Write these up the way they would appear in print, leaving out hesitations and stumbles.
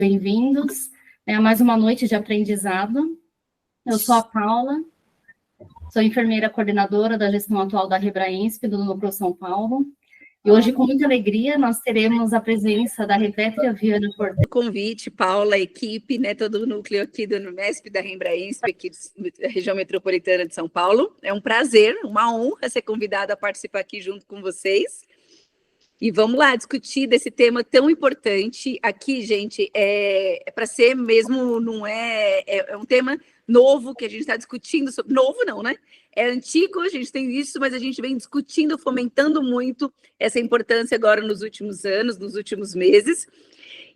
Bem-vindos a mais uma noite de aprendizado. Eu sou a Paula, sou enfermeira coordenadora da gestão atual da Rebraensp, do Núcleo São Paulo. E hoje, com muita alegria, nós teremos a presença da Revétria Viana Cordeiro. Convite, Paula, a equipe, todo o núcleo aqui do Numesp, da Rebraensp, aqui da região metropolitana de São Paulo. É um prazer, uma honra ser convidada a participar aqui junto com vocês. E vamos lá discutir desse tema tão importante. Aqui, gente, é para ser mesmo, não é um tema novo que a gente está discutindo sobre. Novo não, né? É antigo, a gente tem isso, mas a gente vem discutindo, fomentando muito essa importância agora nos últimos anos, nos últimos meses.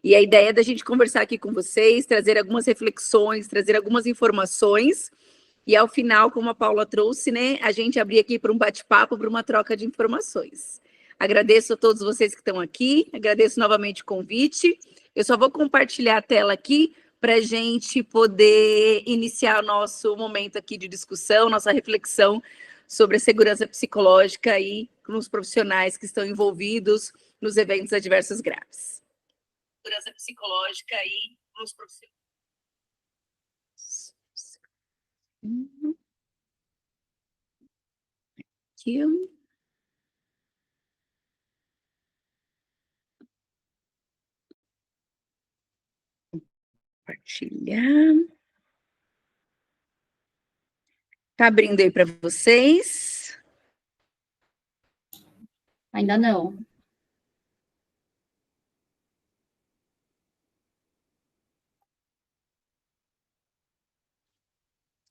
E a ideia é da gente conversar aqui com vocês, trazer algumas reflexões, trazer algumas informações. E ao final, como a Paula trouxe, a gente abrir aqui para um bate-papo, para uma troca de informações. Agradeço a todos vocês que estão aqui, agradeço novamente o convite. Eu só vou compartilhar a tela aqui para a gente poder iniciar o nosso momento aqui de discussão, nossa reflexão sobre a segurança psicológica aí com os profissionais que estão envolvidos nos eventos adversos graves. Segurança psicológica aí com os profissionais. Aqui. Compartilhar. Tá abrindo aí para vocês? Ainda não.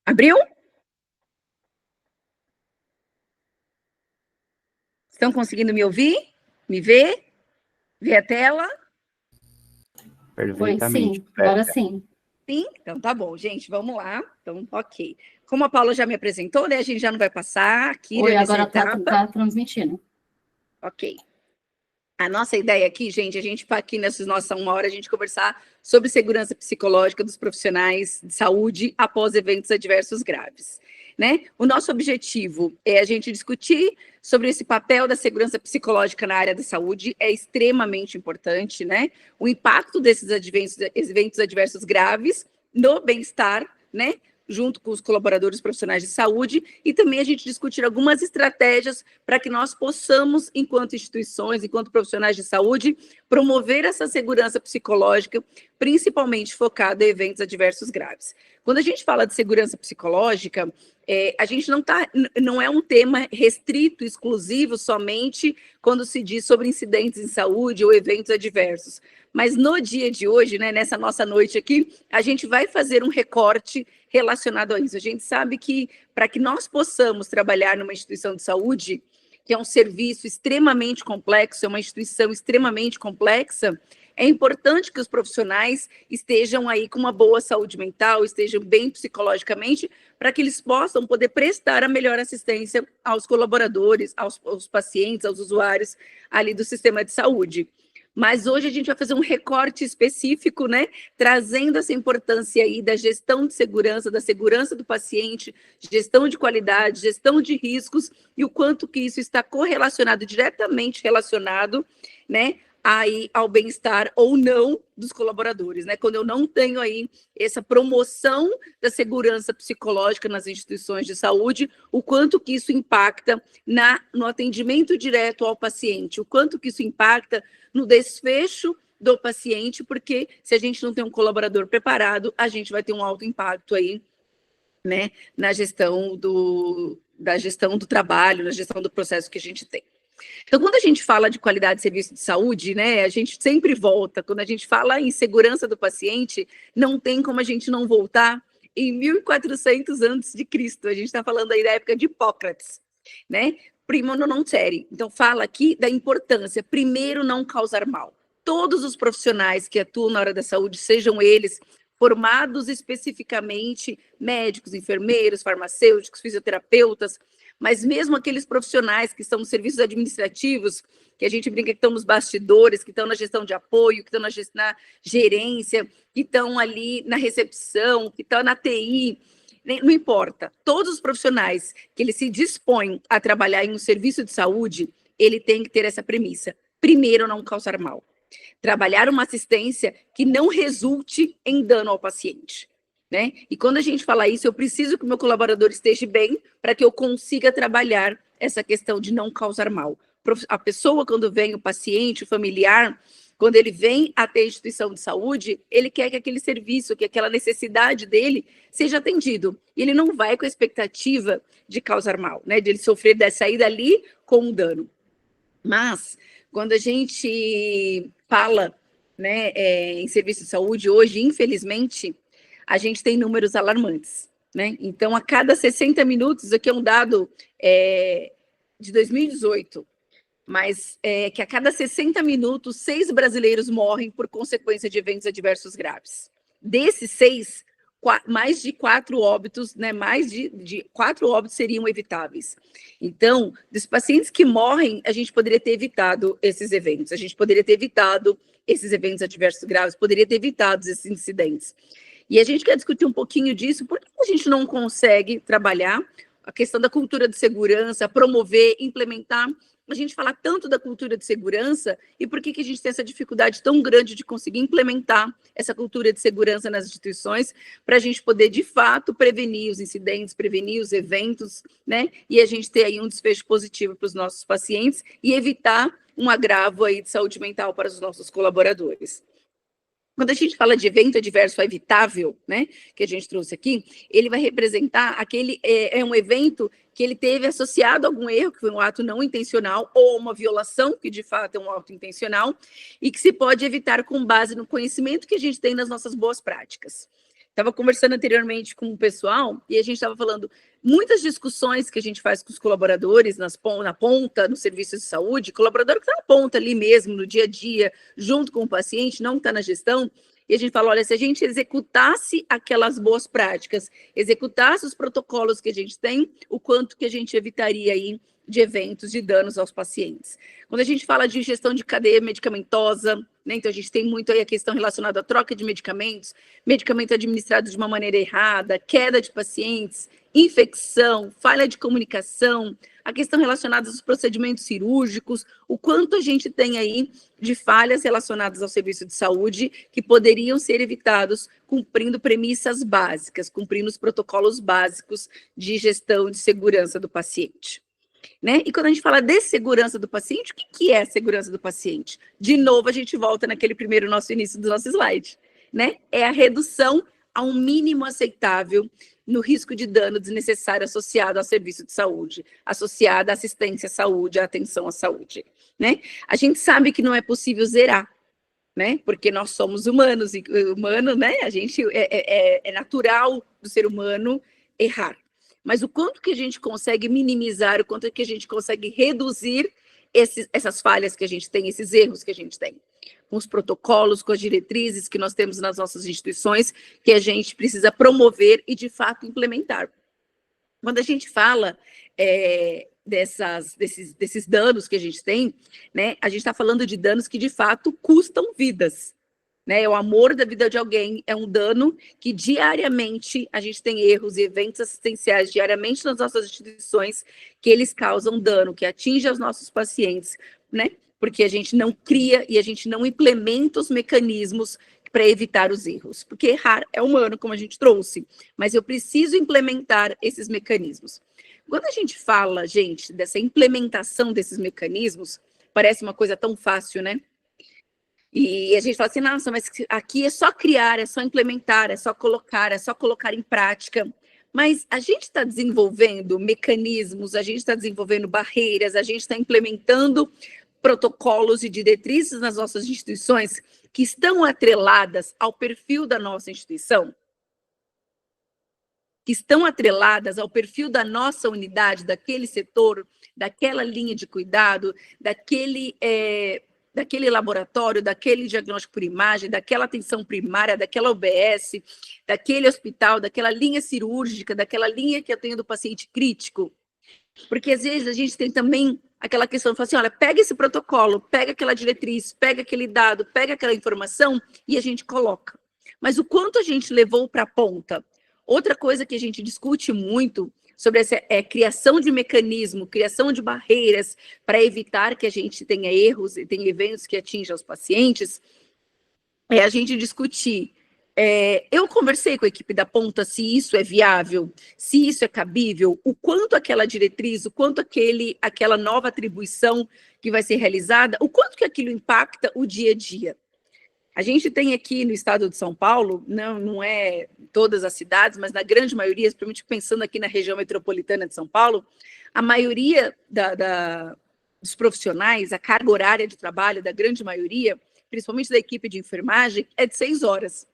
Abriu? Estão conseguindo me ouvir? Me ver? Ver a tela? Perfeitamente. Sim, agora sim. Sim? Então tá bom, gente, vamos lá. Então, ok. Como a Paula já me apresentou, a gente já não vai passar aqui. Oi, agora tá transmitindo. Ok. A nossa ideia aqui, gente, a gente para aqui nessa nossa 1 hora, a gente conversar sobre segurança psicológica dos profissionais de saúde após eventos adversos graves. O nosso objetivo é a gente discutir sobre esse papel da segurança psicológica na área da saúde, é extremamente importante, o impacto desses eventos adversos graves no bem-estar, junto com os colaboradores profissionais de saúde, e também a gente discutir algumas estratégias para que nós possamos, enquanto instituições, enquanto profissionais de saúde, promover essa segurança psicológica, principalmente focada em eventos adversos graves. Quando a gente fala de segurança psicológica, a gente não é um tema restrito, exclusivo, somente quando se diz sobre incidentes em saúde ou eventos adversos. Mas no dia de hoje, nessa nossa noite aqui, a gente vai fazer um recorte relacionado a isso. A gente sabe que para que nós possamos trabalhar numa instituição de saúde, que é um serviço extremamente complexo, é uma instituição extremamente complexa, é importante que os profissionais estejam aí com uma boa saúde mental, estejam bem psicologicamente, para que eles possam poder prestar a melhor assistência aos colaboradores, aos pacientes, aos usuários ali do sistema de saúde. Mas hoje a gente vai fazer um recorte específico, trazendo essa importância aí da gestão de segurança, da segurança do paciente, gestão de qualidade, gestão de riscos, e o quanto que isso está correlacionado, diretamente relacionado, aí ao bem-estar ou não dos colaboradores, Quando eu não tenho aí essa promoção da segurança psicológica nas instituições de saúde, o quanto que isso impacta no atendimento direto ao paciente, o quanto que isso impacta no desfecho do paciente, porque se a gente não tem um colaborador preparado, a gente vai ter um alto impacto aí, na gestão do trabalho, na gestão do processo que a gente tem. Então, quando a gente fala de qualidade de serviço de saúde, a gente sempre volta. Quando a gente fala em segurança do paciente, não tem como a gente não voltar em 1400 a.C. A gente está falando aí da época de Hipócrates, Primo non ceri. Então, fala aqui da importância, primeiro, não causar mal. Todos os profissionais que atuam na área da saúde, sejam eles formados especificamente, médicos, enfermeiros, farmacêuticos, fisioterapeutas, mas mesmo aqueles profissionais que estão nos serviços administrativos, que a gente brinca que estão nos bastidores, que estão na gestão de apoio, que estão na gerência, que estão ali na recepção, que estão na TI, não importa. Todos os profissionais que eles se dispõem a trabalhar em um serviço de saúde, ele tem que ter essa premissa. Primeiro, não causar mal. Trabalhar uma assistência que não resulte em dano ao paciente, né? E quando a gente fala isso, eu preciso que o meu colaborador esteja bem para que eu consiga trabalhar essa questão de não causar mal. A pessoa, quando vem, o paciente, o familiar, quando ele vem até a instituição de saúde, ele quer que aquele serviço, que aquela necessidade dele seja atendido. E ele não vai com a expectativa de causar mal, né? De ele sofrer, de sair dali com um dano. Mas, quando a gente fala, né, em serviço de saúde, hoje, infelizmente, a gente tem números alarmantes, né? Então, a cada 60 minutos, aqui é um dado de 2018, mas que a cada 60 minutos, 6 brasileiros morrem por consequência de eventos adversos graves. Desses 6, mais de 4 óbitos, né, mais de 4 óbitos seriam evitáveis. Então, dos pacientes que morrem, a gente poderia ter evitado esses eventos, a gente poderia ter evitado esses eventos adversos graves, poderia ter evitado esses incidentes. E a gente quer discutir um pouquinho disso, por que a gente não consegue trabalhar a questão da cultura de segurança, promover, implementar. A gente fala tanto da cultura de segurança e por que a gente tem essa dificuldade tão grande de conseguir implementar essa cultura de segurança nas instituições para a gente poder, de fato, prevenir os incidentes, prevenir os eventos, né? E a gente ter aí um desfecho positivo para os nossos pacientes e evitar um agravo aí de saúde mental para os nossos colaboradores. Quando a gente fala de evento adverso evitável, né, que a gente trouxe aqui, ele vai representar aquele um evento que ele teve associado a algum erro, que foi um ato não intencional, ou uma violação, que de fato é um ato intencional, e que se pode evitar com base no conhecimento que a gente tem nas nossas boas práticas. Estava conversando anteriormente com o pessoal e a gente estava falando muitas discussões que a gente faz com os colaboradores na ponta, no serviço de saúde, colaborador que está na ponta ali mesmo, no dia a dia, junto com o paciente, não está na gestão, e a gente fala, olha, se a gente executasse aquelas boas práticas, executasse os protocolos que a gente tem, o quanto que a gente evitaria aí de eventos, de danos aos pacientes. Quando a gente fala de gestão de cadeia medicamentosa, né, então a gente tem muito aí a questão relacionada à troca de medicamentos, medicamento administrado de uma maneira errada, queda de pacientes, infecção, falha de comunicação, a questão relacionada aos procedimentos cirúrgicos, o quanto a gente tem aí de falhas relacionadas ao serviço de saúde que poderiam ser evitados cumprindo premissas básicas, cumprindo os protocolos básicos de gestão de segurança do paciente. Né? E quando a gente fala de segurança do paciente, o que é a segurança do paciente? De novo, a gente volta naquele primeiro nosso início do nosso slide, né? É a redução a um mínimo aceitável no risco de dano desnecessário associado ao serviço de saúde, associado à assistência à saúde, à atenção à saúde, né? A gente sabe que não é possível zerar, né? Porque nós somos humanos, e humano, né? A gente é natural do ser humano errar. Mas o quanto que a gente consegue minimizar, o quanto que a gente consegue reduzir essas falhas que a gente tem, esses erros que a gente tem, com os protocolos, com as diretrizes que nós temos nas nossas instituições, que a gente precisa promover e, de fato, implementar. Quando a gente fala desses danos que a gente tem, né, a gente está falando de danos que, de fato, custam vidas. Né, é o amor da vida de alguém, é um dano que diariamente a gente tem erros e eventos assistenciais diariamente nas nossas instituições que eles causam dano, que atinge os nossos pacientes, né? Porque a gente não cria e a gente não implementa os mecanismos para evitar os erros, porque errar é humano, como a gente trouxe, mas eu preciso implementar esses mecanismos. Quando a gente fala, gente, dessa implementação desses mecanismos, parece uma coisa tão fácil, né? E a gente fala assim, nossa, mas aqui é só criar, é só implementar, é só colocar em prática. Mas a gente está desenvolvendo mecanismos, a gente está desenvolvendo barreiras, a gente está implementando protocolos e diretrizes nas nossas instituições que estão atreladas ao perfil da nossa instituição, que estão atreladas ao perfil da nossa unidade, daquele setor, daquela linha de cuidado, daquele laboratório, daquele diagnóstico por imagem, daquela atenção primária, daquela OBS, daquele hospital, daquela linha cirúrgica, daquela linha que eu tenho do paciente crítico. Porque, às vezes, a gente tem também aquela questão de falar assim, olha, pega esse protocolo, pega aquela diretriz, pega aquele dado, pega aquela informação e a gente coloca. Mas o quanto a gente levou para a ponta? Outra coisa que a gente discute muito, sobre essa criação de mecanismo, criação de barreiras para evitar que a gente tenha erros e tenha eventos que atinjam os pacientes, é a gente discutir. Eu conversei com a equipe da ponta se isso é viável, se isso é cabível, o quanto aquela diretriz, o quanto aquela nova atribuição que vai ser realizada, o quanto que aquilo impacta o dia a dia. A gente tem aqui no estado de São Paulo, não é todas as cidades, mas na grande maioria, principalmente pensando aqui na região metropolitana de São Paulo, a maioria dos profissionais, a carga horária de trabalho da grande maioria, principalmente da equipe de enfermagem, é de 6 horas.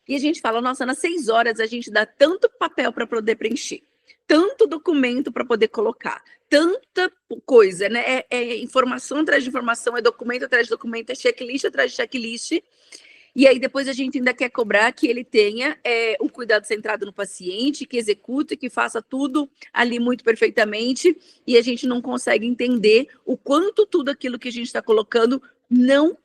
E a gente fala, nossa, nas 6 horas a gente dá tanto papel para poder preencher, tanto documento para poder colocar, tanta coisa, né? Informação atrás de informação, é documento atrás de documento, é checklist atrás de checklist. E aí depois a gente ainda quer cobrar que ele tenha um cuidado centrado no paciente, que execute, que faça tudo ali muito perfeitamente, e a gente não consegue entender o quanto tudo aquilo que a gente está colocando não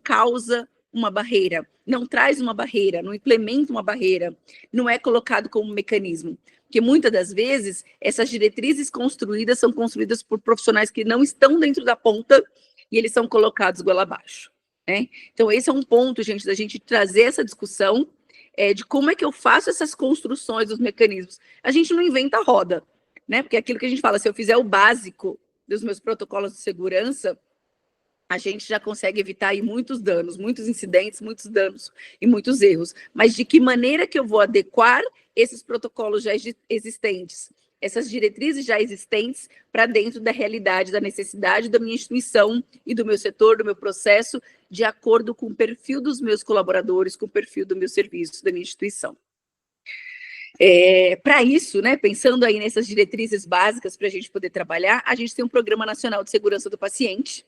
causa uma barreira, não traz uma barreira, não implementa uma barreira, não é colocado como um mecanismo. Porque muitas das vezes essas diretrizes construídas são construídas por profissionais que não estão dentro da ponta e eles são colocados goela abaixo, né? Então esse é um ponto, gente, da gente trazer essa discussão de como é que eu faço essas construções dos mecanismos. A gente não inventa a roda, né? Porque aquilo que a gente fala, se eu fizer o básico dos meus protocolos de segurança, a gente já consegue evitar aí muitos danos, muitos incidentes, muitos danos e muitos erros. Mas de que maneira que eu vou adequar esses protocolos já existentes, essas diretrizes já existentes para dentro da realidade, da necessidade da minha instituição e do meu setor, do meu processo, de acordo com o perfil dos meus colaboradores, com o perfil do meu serviço, da minha instituição. Para isso, né, pensando aí nessas diretrizes básicas para a gente poder trabalhar, a gente tem um Programa Nacional de Segurança do Paciente,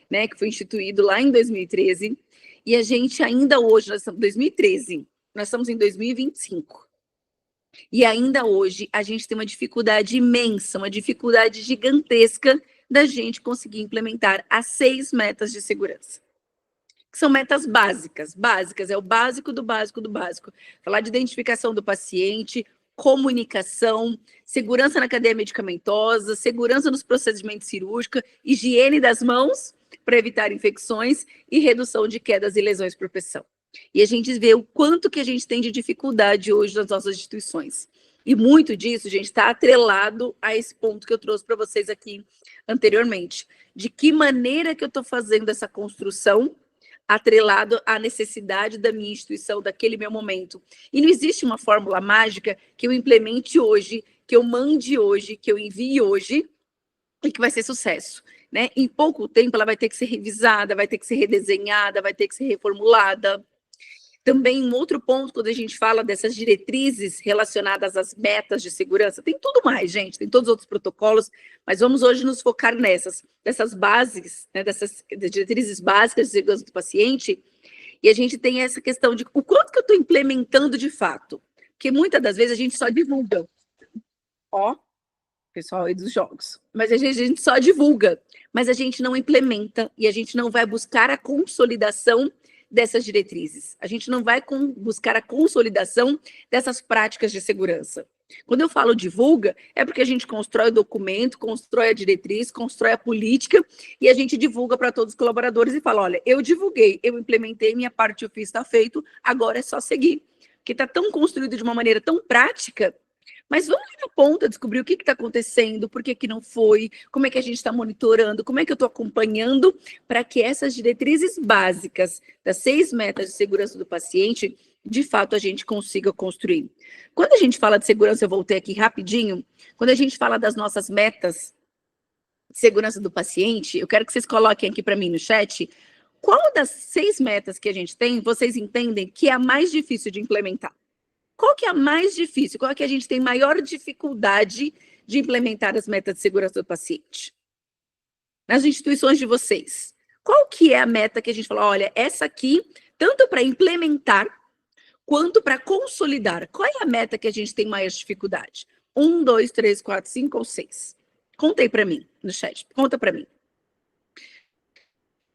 né, que foi instituído lá em 2013, e a gente ainda hoje, nós estamos em 2013, nós estamos em 2025, e ainda hoje a gente tem uma dificuldade imensa, uma dificuldade gigantesca da gente conseguir implementar as 6 metas de segurança, que são metas básicas, é o básico do básico do básico, falar de identificação do paciente, comunicação, segurança na cadeia medicamentosa, segurança nos procedimentos cirúrgicos, higiene das mãos para evitar infecções e redução de quedas e lesões por pressão. E a gente vê o quanto que a gente tem de dificuldade hoje nas nossas instituições. E muito disso, gente, está atrelado a esse ponto que eu trouxe para vocês aqui anteriormente. De que maneira que eu estou fazendo essa construção atrelado à necessidade da minha instituição, daquele meu momento. E não existe uma fórmula mágica que eu implemente hoje, que eu mande hoje, que eu envie hoje, e que vai ser sucesso, né? Em pouco tempo ela vai ter que ser revisada, vai ter que ser redesenhada, vai ter que ser reformulada. Também um outro ponto, quando a gente fala dessas diretrizes relacionadas às metas de segurança, tem tudo mais, gente, tem todos os outros protocolos, mas vamos hoje nos focar dessas bases, né, dessas diretrizes básicas de segurança do paciente, e a gente tem essa questão de o quanto que eu estou implementando de fato, porque muitas das vezes a gente só divulga. Ó, pessoal aí dos jogos. Mas a gente só divulga, mas a gente não implementa e a gente não vai buscar a consolidação dessas diretrizes. A gente não vai buscar a consolidação dessas práticas de segurança. Quando eu falo divulga, é porque a gente constrói o documento, constrói a diretriz, constrói a política e a gente divulga para todos os colaboradores e fala, olha, eu divulguei, eu implementei, minha parte eu fiz, está feito, agora é só seguir. Porque está tão construído de uma maneira tão prática. Mas vamos ir na ponta, descobrir o que está acontecendo, por que não foi, como é que a gente está monitorando, como é que eu estou acompanhando para que essas diretrizes básicas das 6 metas de segurança do paciente, de fato, a gente consiga construir. Quando a gente fala de segurança, eu voltei aqui rapidinho, quando a gente fala das nossas metas de segurança do paciente, eu quero que vocês coloquem aqui para mim no chat, qual das 6 metas que a gente tem, vocês entendem que é a mais difícil de implementar? Qual que é a mais difícil? Qual que a gente tem maior dificuldade de implementar as metas de segurança do paciente? Nas instituições de vocês. Qual que é a meta que a gente fala, olha, essa aqui, tanto para implementar, quanto para consolidar. Qual é a meta que a gente tem maior dificuldade? 1, 2, 3, 4, 5 ou 6? Conta aí para mim, no chat. Conta para mim.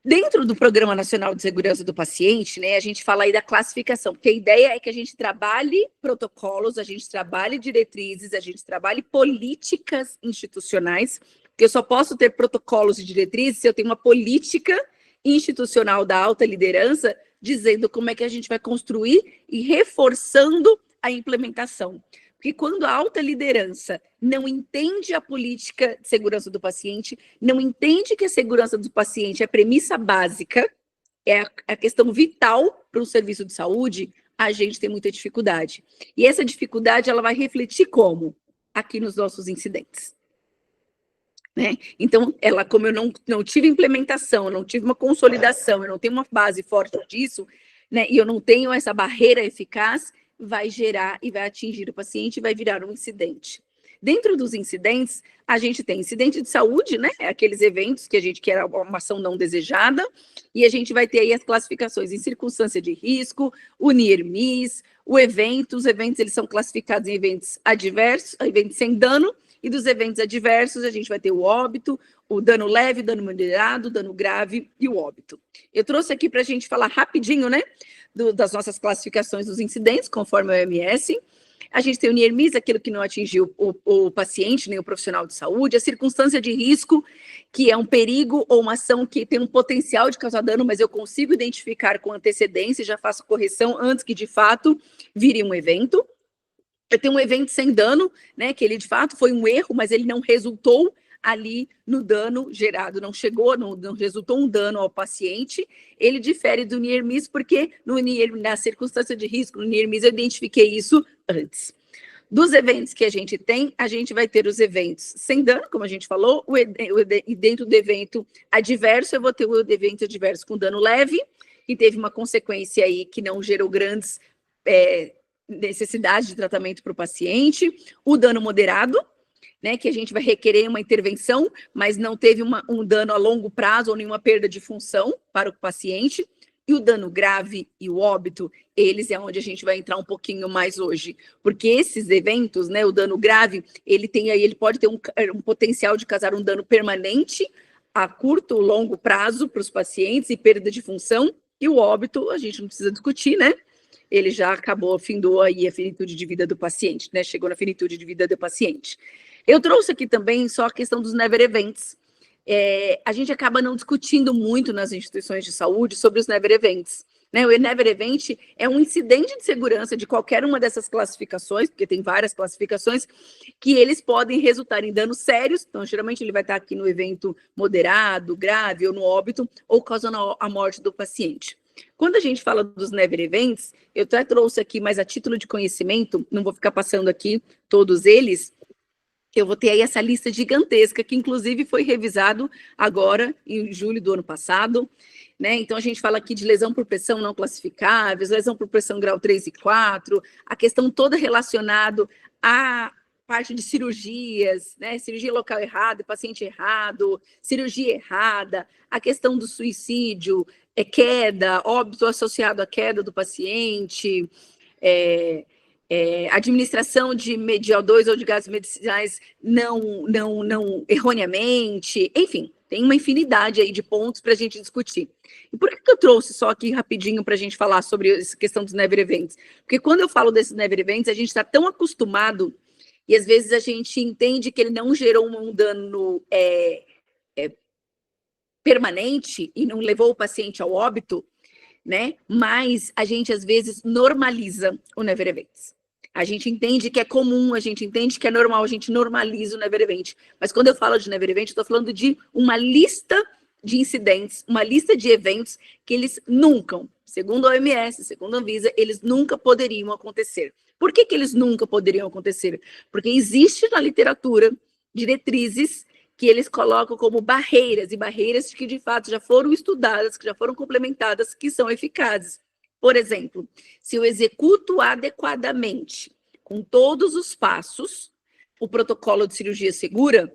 Dentro do Programa Nacional de Segurança do Paciente, né, a gente fala aí da classificação, porque a ideia é que a gente trabalhe protocolos, a gente trabalhe diretrizes, a gente trabalhe políticas institucionais, porque eu só posso ter protocolos e diretrizes se eu tenho uma política institucional da alta liderança dizendo como é que a gente vai construir e reforçando a implementação. Porque quando a alta liderança não entende a política de segurança do paciente, não entende que a segurança do paciente é premissa básica, é a questão vital para um serviço de saúde, a gente tem muita dificuldade. E essa dificuldade ela vai refletir como? Aqui nos nossos incidentes. Né? Então, como eu não tive implementação, eu não tive uma consolidação, eu não tenho uma base forte disso, né, e eu não tenho essa barreira eficaz, vai gerar e vai atingir o paciente e vai virar um incidente. Dentro dos incidentes, a gente tem incidente de saúde, né? Aqueles eventos que a gente quer uma ação não desejada, e a gente vai ter aí as classificações em circunstância de risco, o NIR-MIS, os eventos eles são classificados em eventos adversos, eventos sem dano, e dos eventos adversos a gente vai ter o óbito, o dano leve, o dano moderado, o dano grave e o óbito. Eu trouxe aqui para a gente falar rapidinho, né? Das nossas classificações dos incidentes, conforme a OMS. A gente tem o NIR-MIS, aquilo que não atingiu o paciente, nem o profissional de saúde, a circunstância de risco, que é um perigo ou uma ação que tem um potencial de causar dano, mas eu consigo identificar com antecedência e já faço correção antes que, de fato, vire um evento. Eu tenho um evento sem dano, né, que ele, de fato, foi um erro, mas ele não resultou ali no dano gerado, não resultou um dano ao paciente, ele difere do NIR-MIS, porque na circunstância de risco, no NIR-MIS, eu identifiquei isso antes. Dos eventos que a gente tem, a gente vai ter os eventos sem dano, como a gente falou, e dentro do evento adverso, eu vou ter o evento adverso com dano leve, que teve uma consequência aí que não gerou grandes necessidades de tratamento para o paciente, o dano moderado, né, que a gente vai requerer uma intervenção, mas não teve um dano a longo prazo ou nenhuma perda de função para o paciente, e o dano grave e o óbito, eles é onde a gente vai entrar um pouquinho mais hoje, porque esses eventos, né, o dano grave, ele pode ter um potencial de causar um dano permanente a curto ou longo prazo para os pacientes e perda de função, e o óbito a gente não precisa discutir, né? Ele já findou aí a finitude de vida do paciente, né? Chegou na finitude de vida do paciente. Eu trouxe aqui também só a questão dos never events. A gente acaba não discutindo muito nas instituições de saúde sobre os never events. Né? O never event é um incidente de segurança de qualquer uma dessas classificações, porque tem várias classificações, que eles podem resultar em danos sérios. Então, geralmente, ele vai estar aqui no evento moderado, grave ou no óbito, ou causando a morte do paciente. Quando a gente fala dos never events, eu até trouxe aqui, mas a título de conhecimento, não vou ficar passando aqui todos eles, eu vou ter aí essa lista gigantesca, que inclusive foi revisado agora, em julho do ano passado, né? Então, a gente fala aqui de lesão por pressão não classificáveis, lesão por pressão grau 3 e 4, a questão toda relacionada à parte de cirurgias, né? Cirurgia local errada, paciente errado, cirurgia errada, a questão do suicídio, queda, óbito associado à queda do paciente, administração de O2 ou de gases medicinais não erroneamente, enfim, tem uma infinidade aí de pontos para a gente discutir. E por que eu trouxe só aqui rapidinho para a gente falar sobre essa questão dos never events? Porque quando eu falo desses never events, a gente está tão acostumado e às vezes a gente entende que ele não gerou um dano permanente e não levou o paciente ao óbito, né? Mas a gente às vezes normaliza o never events. A gente entende que é comum, a gente entende que é normal, a gente normaliza o never event. Mas quando eu falo de never event, eu estou falando de uma lista de incidentes, uma lista de eventos que eles nunca, segundo a OMS, segundo a Anvisa, eles nunca poderiam acontecer. Por que eles nunca poderiam acontecer? Porque existe na literatura diretrizes que eles colocam como barreiras, e barreiras que de fato já foram estudadas, que já foram complementadas, que são eficazes. Por exemplo, se eu executo adequadamente, com todos os passos, o protocolo de cirurgia segura,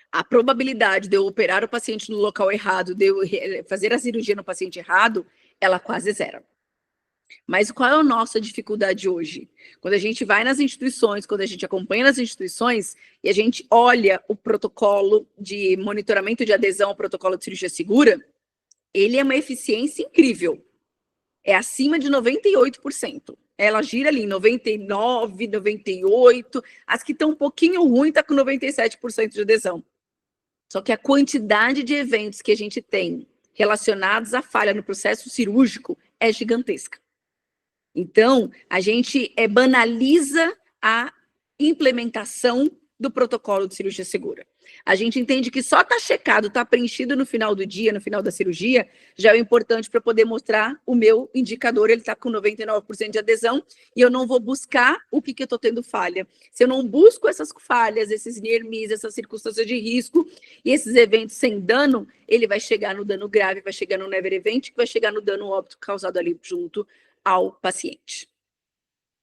a probabilidade de eu operar o paciente no local errado, de eu fazer a cirurgia no paciente errado, ela quase zero. Mas qual é a nossa dificuldade hoje? Quando a gente vai nas instituições, quando a gente acompanha nas instituições e a gente olha o protocolo de monitoramento de adesão ao protocolo de cirurgia segura, ele é uma eficiência incrível. É acima de 98%. Ela gira ali em 99%, 98%. As que estão um pouquinho ruim está com 97% de adesão. Só que a quantidade de eventos que a gente tem relacionados à falha no processo cirúrgico é gigantesca. Então, a gente banaliza a implementação do protocolo de cirurgia segura. A gente entende que só está checado, está preenchido no final do dia, no final da cirurgia, já é importante para poder mostrar o meu indicador, ele está com 99% de adesão, e eu não vou buscar o que eu estou tendo falha. Se eu não busco essas falhas, esses NIRMIs, essas circunstâncias de risco, e esses eventos sem dano, ele vai chegar no dano grave, vai chegar no never event, que vai chegar no dano óbito causado ali junto ao paciente.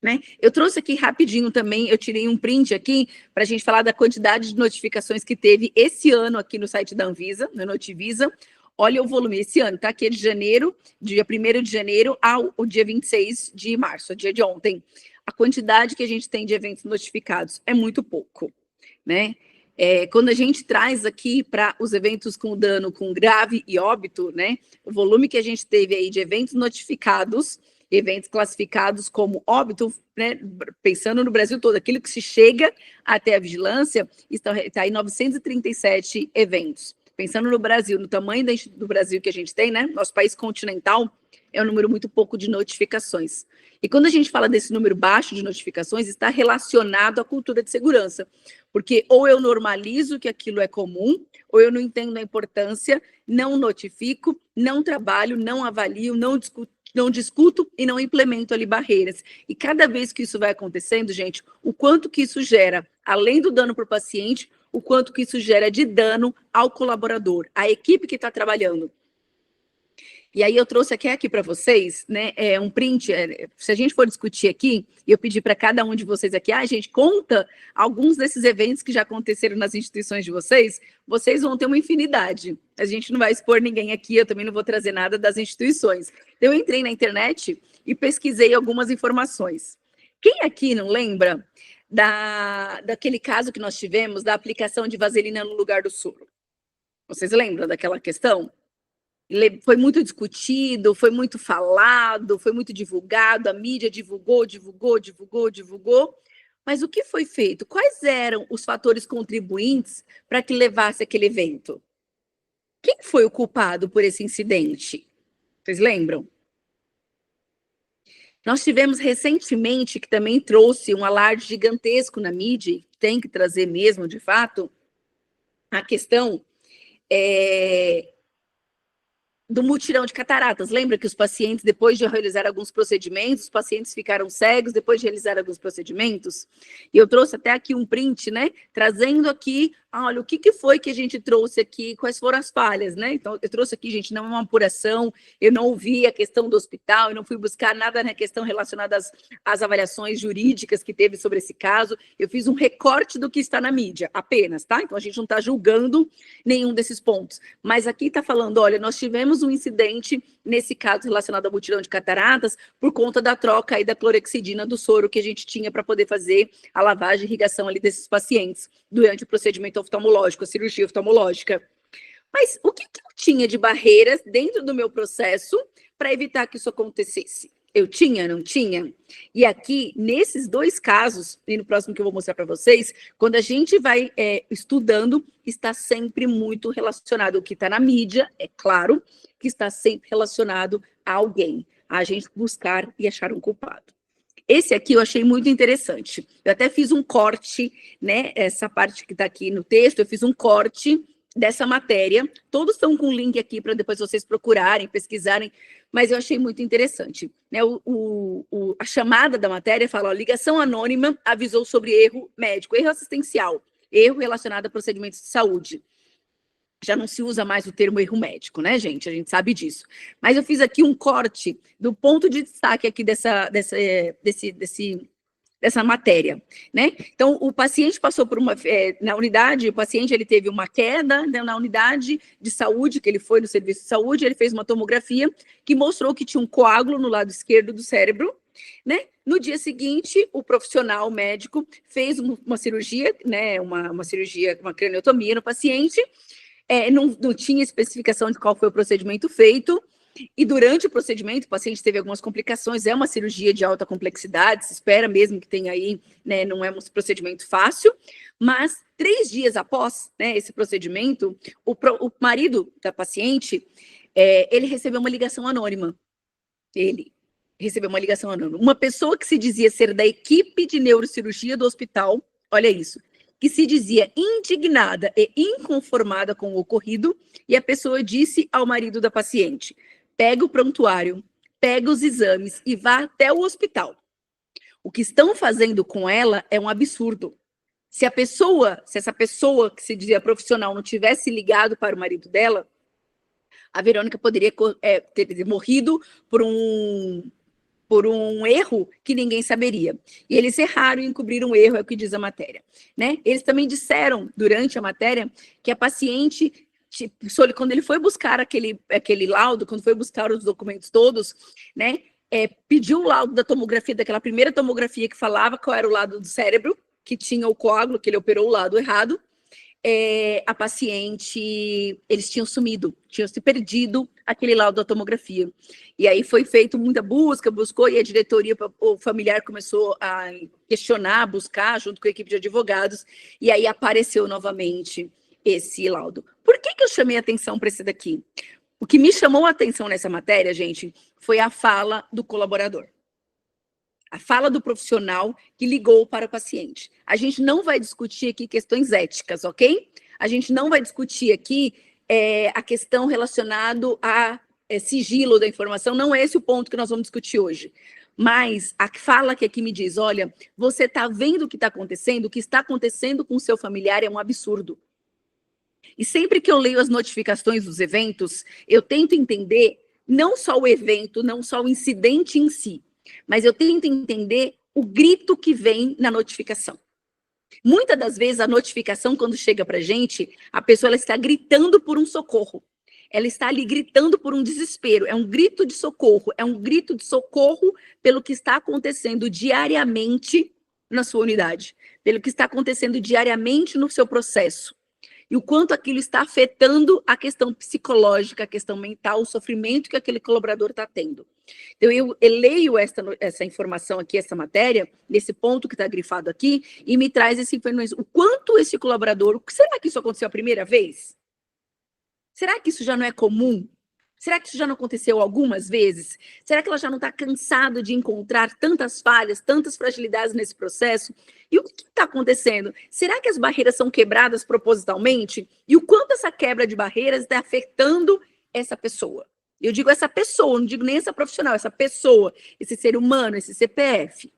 Né? Eu trouxe aqui rapidinho também, eu tirei um print aqui para a gente falar da quantidade de notificações que teve esse ano aqui no site da Anvisa, no Notivisa. Olha o volume esse ano, tá? Aqui é de janeiro, dia 1º de janeiro ao dia 26 de março, dia de ontem. A quantidade que a gente tem de eventos notificados é muito pouco, né? Quando a gente traz aqui para os eventos com dano com grave e óbito, né? O volume que a gente teve aí de eventos notificados, eventos classificados como óbito, né, pensando no Brasil todo, aquilo que se chega até a vigilância, está em 937 eventos. Pensando no Brasil, no tamanho do Brasil que a gente tem, né, nosso país continental, é um número muito pouco de notificações. E quando a gente fala desse número baixo de notificações, está relacionado à cultura de segurança, porque ou eu normalizo que aquilo é comum, ou eu não entendo a importância, não notifico, não trabalho, não avalio, não discuto e não implemento ali barreiras. E cada vez que isso vai acontecendo, gente, o quanto que isso gera, além do dano para o paciente, o quanto que isso gera de dano ao colaborador, à equipe que está trabalhando. E aí eu trouxe aqui para vocês, né, um print, se a gente for discutir aqui, e eu pedi para cada um de vocês aqui, gente, conta alguns desses eventos que já aconteceram nas instituições de vocês vão ter uma infinidade. A gente não vai expor ninguém aqui, eu também não vou trazer nada das instituições. Então eu entrei na internet e pesquisei algumas informações. Quem aqui não lembra daquele caso que nós tivemos da aplicação de vaselina no lugar do soro? Vocês lembram daquela questão? Foi muito discutido, foi muito falado, foi muito divulgado, a mídia divulgou, mas o que foi feito? Quais eram os fatores contribuintes para que levasse aquele evento? Quem foi o culpado por esse incidente? Vocês lembram? Nós tivemos recentemente, que também trouxe um alarde gigantesco na mídia, tem que trazer mesmo, de fato, a questão do mutirão de cataratas. Lembra que os pacientes, depois de realizar alguns procedimentos, os pacientes ficaram cegos depois de realizar alguns procedimentos? E eu trouxe até aqui um print, né? Trazendo aqui, olha, o que foi que a gente trouxe aqui, quais foram as falhas, né? Então, eu trouxe aqui, gente, não é uma apuração, eu não ouvi a questão do hospital, eu não fui buscar nada na questão relacionada às avaliações jurídicas que teve sobre esse caso, eu fiz um recorte do que está na mídia, apenas, tá? Então, a gente não está julgando nenhum desses pontos. Mas aqui está falando, olha, nós tivemos um incidente, nesse caso relacionado ao mutirão de cataratas, por conta da troca aí da clorexidina do soro que a gente tinha para poder fazer a lavagem e irrigação ali desses pacientes durante o procedimento oftalmológico, a cirurgia oftalmológica. Mas o que eu tinha de barreiras dentro do meu processo para evitar que isso acontecesse? Eu tinha, não tinha? E aqui, nesses dois casos, e no próximo que eu vou mostrar para vocês, quando a gente vai estudando, está sempre muito relacionado. O que está na mídia, é claro, que está sempre relacionado a alguém, a gente buscar e achar um culpado. Esse aqui eu achei muito interessante. Eu até fiz um corte, né? Essa parte que está aqui no texto, eu fiz um corte dessa matéria. Todos estão com link aqui para depois vocês procurarem, pesquisarem, mas eu achei muito interessante. Né? A chamada da matéria fala, ó, ligação anônima avisou sobre erro médico, erro assistencial, erro relacionado a procedimentos de saúde. Já não se usa mais o termo erro médico, né, gente? A gente sabe disso. Mas eu fiz aqui um corte do ponto de destaque aqui desse dessa matéria, né? Então, o paciente passou por na unidade, o paciente ele teve uma queda, né, na unidade de saúde, que ele foi no serviço de saúde, ele fez uma tomografia que mostrou que tinha um coágulo no lado esquerdo do cérebro, né? No dia seguinte, o profissional médico fez uma cirurgia, né, uma cirurgia, uma craniotomia no paciente, não tinha especificação de qual foi o procedimento feito, e durante o procedimento, o paciente teve algumas complicações, é uma cirurgia de alta complexidade, se espera mesmo que tenha aí, né, não é um procedimento fácil, mas 3 dias após, né, esse procedimento, o marido da paciente, ele recebeu uma ligação anônima. Ele recebeu uma ligação anônima. Uma pessoa que se dizia ser da equipe de neurocirurgia do hospital, olha isso, que se dizia indignada e inconformada com o ocorrido, e a pessoa disse ao marido da paciente: pega o prontuário, pega os exames e vá até o hospital. O que estão fazendo com ela é um absurdo. Se essa pessoa que se dizia profissional não tivesse ligado para o marido dela, a Verônica poderia ter morrido por um erro que ninguém saberia. E eles erraram em encobrir um erro, é o que diz a matéria, né? Eles também disseram, durante a matéria, que a paciente, quando ele foi buscar aquele laudo, quando foi buscar os documentos todos, né, pediu o laudo da tomografia, daquela primeira tomografia que falava qual era o lado do cérebro, que tinha o coágulo, que ele operou o lado errado. A paciente, eles tinham sumido, tinham se perdido aquele laudo da tomografia. E aí foi feito muita buscou, e a diretoria, o familiar começou a questionar, buscar, junto com a equipe de advogados, e aí apareceu novamente esse laudo. Por que eu chamei atenção para esse daqui? O que me chamou a atenção nessa matéria, gente, foi a fala do colaborador. A fala do profissional que ligou para o paciente. A gente não vai discutir aqui questões éticas, ok? A gente não vai discutir aqui a questão relacionada a sigilo da informação, não é esse o ponto que nós vamos discutir hoje. Mas a fala que aqui me diz, olha, você está vendo o que está acontecendo? O que está acontecendo com o seu familiar é um absurdo. E sempre que eu leio as notificações dos eventos, eu tento entender não só o evento, não só o incidente em si, mas eu tento entender o grito que vem na notificação. Muitas das vezes, a notificação, quando chega para a gente, a pessoa ela está gritando por um socorro. Ela está ali gritando por um desespero. É um grito de socorro. É um grito de socorro pelo que está acontecendo diariamente na sua unidade. Pelo que está acontecendo diariamente no seu processo. E o quanto aquilo está afetando a questão psicológica, a questão mental, o sofrimento que aquele colaborador está tendo. Então, eu leio essa informação aqui, essa matéria, nesse ponto que está grifado aqui, e me traz esse informação. O quanto esse colaborador... Será que isso aconteceu a primeira vez? Será que isso já não é comum? Será que isso já não aconteceu algumas vezes? Será que ela já não está cansada de encontrar tantas falhas, tantas fragilidades nesse processo? E o que está acontecendo? Será que as barreiras são quebradas propositalmente? E o quanto essa quebra de barreiras está afetando essa pessoa? Eu digo essa pessoa, não digo nem essa profissional, essa pessoa, esse ser humano, esse CPF.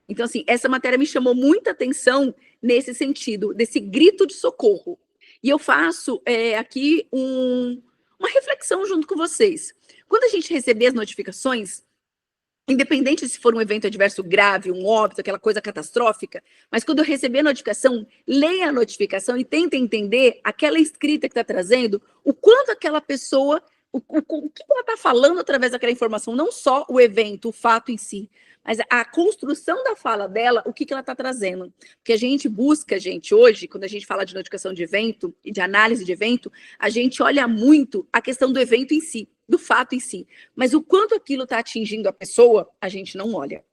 Então, assim, essa matéria me chamou muita atenção nesse sentido, desse grito de socorro. E eu faço aqui uma reflexão junto com vocês. Quando a gente receber as notificações, independente se for um evento adverso grave, um óbito, aquela coisa catastrófica, mas quando eu receber a notificação, leia a notificação e tente entender aquela escrita que está trazendo, o quanto aquela pessoa... O que ela está falando através daquela informação, não só o evento, o fato em si, mas a construção da fala dela, o que ela está trazendo. Porque a gente busca, hoje, quando a gente fala de notificação de evento e de análise de evento, a gente olha muito a questão do evento em si, do fato em si. Mas o quanto aquilo está atingindo a pessoa, a gente não olha.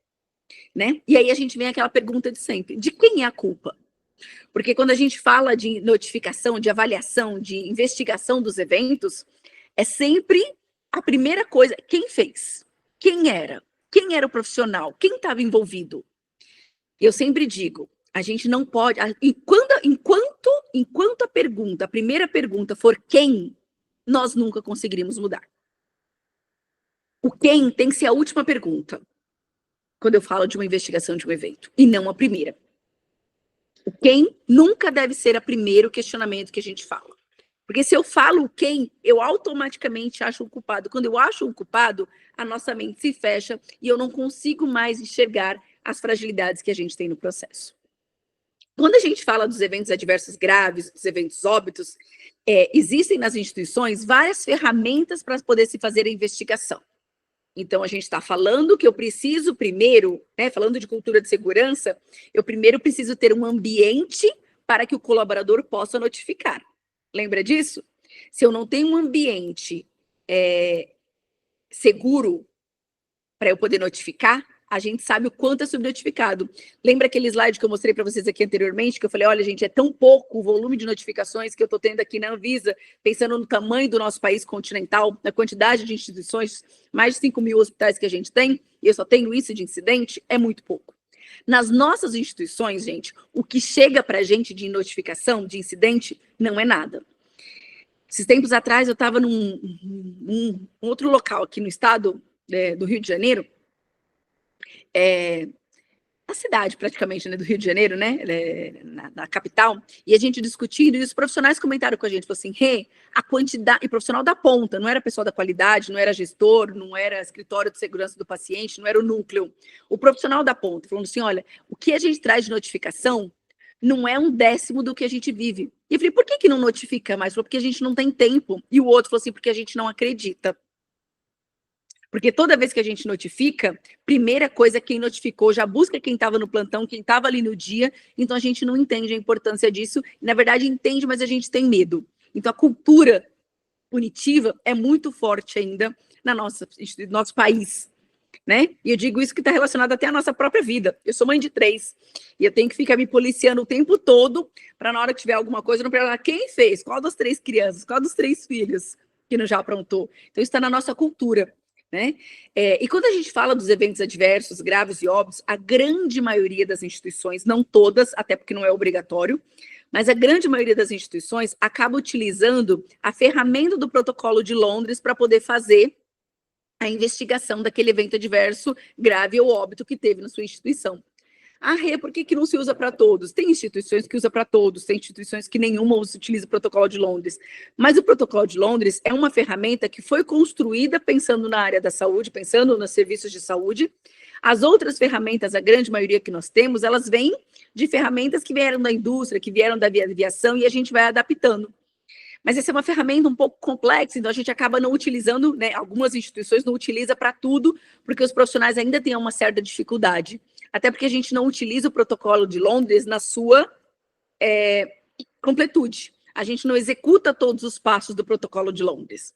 Né? E aí a gente vem aquela pergunta de sempre, de quem é a culpa? Porque quando a gente fala de notificação, de avaliação, de investigação dos eventos, é sempre a primeira coisa, quem fez? Quem era? Quem era o profissional? Quem estava envolvido? Eu sempre digo, a gente não pode... Enquanto a primeira pergunta for quem, nós nunca conseguiremos mudar. O quem tem que ser a última pergunta, quando eu falo de uma investigação de um evento, e não a primeira. O quem nunca deve ser o primeiro questionamento que a gente fala. Porque se eu falo quem, eu automaticamente acho o culpado. Quando eu acho o culpado, a nossa mente se fecha e eu não consigo mais enxergar as fragilidades que a gente tem no processo. Quando a gente fala dos eventos adversos graves, dos eventos óbitos, existem nas instituições várias ferramentas para poder se fazer a investigação. Então, a gente está falando que eu preciso primeiro, né, falando de cultura de segurança, eu primeiro preciso ter um ambiente para que o colaborador possa notificar. Lembra disso? Se eu não tenho um ambiente seguro para eu poder notificar, a gente sabe o quanto é subnotificado. Lembra aquele slide que eu mostrei para vocês aqui anteriormente, que eu falei, olha, gente, é tão pouco o volume de notificações que eu estou tendo aqui na Anvisa, pensando no tamanho do nosso país continental, na quantidade de instituições, mais de 5 mil hospitais que a gente tem, e eu só tenho isso de incidente, é muito pouco. Nas nossas instituições, gente, o que chega para a gente de notificação, de incidente, não é nada. Esses tempos atrás, eu estava num outro local aqui no estado do Rio de Janeiro, na cidade praticamente, né, do Rio de Janeiro, né, na capital, e a gente discutindo, e os profissionais comentaram com a gente, falaram assim, a quantidade, e profissional da ponta, não era pessoal da qualidade, não era gestor, não era escritório de segurança do paciente, não era o núcleo, o profissional da ponta, falando assim, olha, o que a gente traz de notificação não é 1/10 do que a gente vive. E eu falei, por que não notifica mais? Porque a gente não tem tempo. E o outro falou assim, porque a gente não acredita. Porque toda vez que a gente notifica, primeira coisa, quem notificou já busca quem estava no plantão, quem estava ali no dia, então a gente não entende a importância disso, na verdade entende, mas a gente tem medo. Então a cultura punitiva é muito forte ainda no nosso país, né? E eu digo isso que está relacionado até à nossa própria vida. Eu sou mãe de 3, e eu tenho que ficar me policiando o tempo todo, para na hora que tiver alguma coisa, não perguntar quem fez, qual das 3 crianças, qual dos 3 filhos que não já aprontou. Então isso está na nossa cultura. Né? E quando a gente fala dos eventos adversos, graves e óbvios, a grande maioria das instituições, não todas, até porque não é obrigatório, mas a grande maioria das instituições acaba utilizando a ferramenta do Protocolo de Londres para poder fazer a investigação daquele evento adverso, grave ou óbito que teve na sua instituição. Por que não se usa para todos? Tem instituições que usam para todos, tem instituições que nenhuma utiliza o Protocolo de Londres. Mas o Protocolo de Londres é uma ferramenta que foi construída pensando na área da saúde, pensando nos serviços de saúde. As outras ferramentas, a grande maioria que nós temos, elas vêm de ferramentas que vieram da indústria, que vieram da aviação, e a gente vai adaptando. Mas essa é uma ferramenta um pouco complexa, então a gente acaba não utilizando, né? Algumas instituições não utilizam para tudo, porque os profissionais ainda têm uma certa dificuldade. Até porque a gente não utiliza o Protocolo de Londres na sua completude. A gente não executa todos os passos do Protocolo de Londres.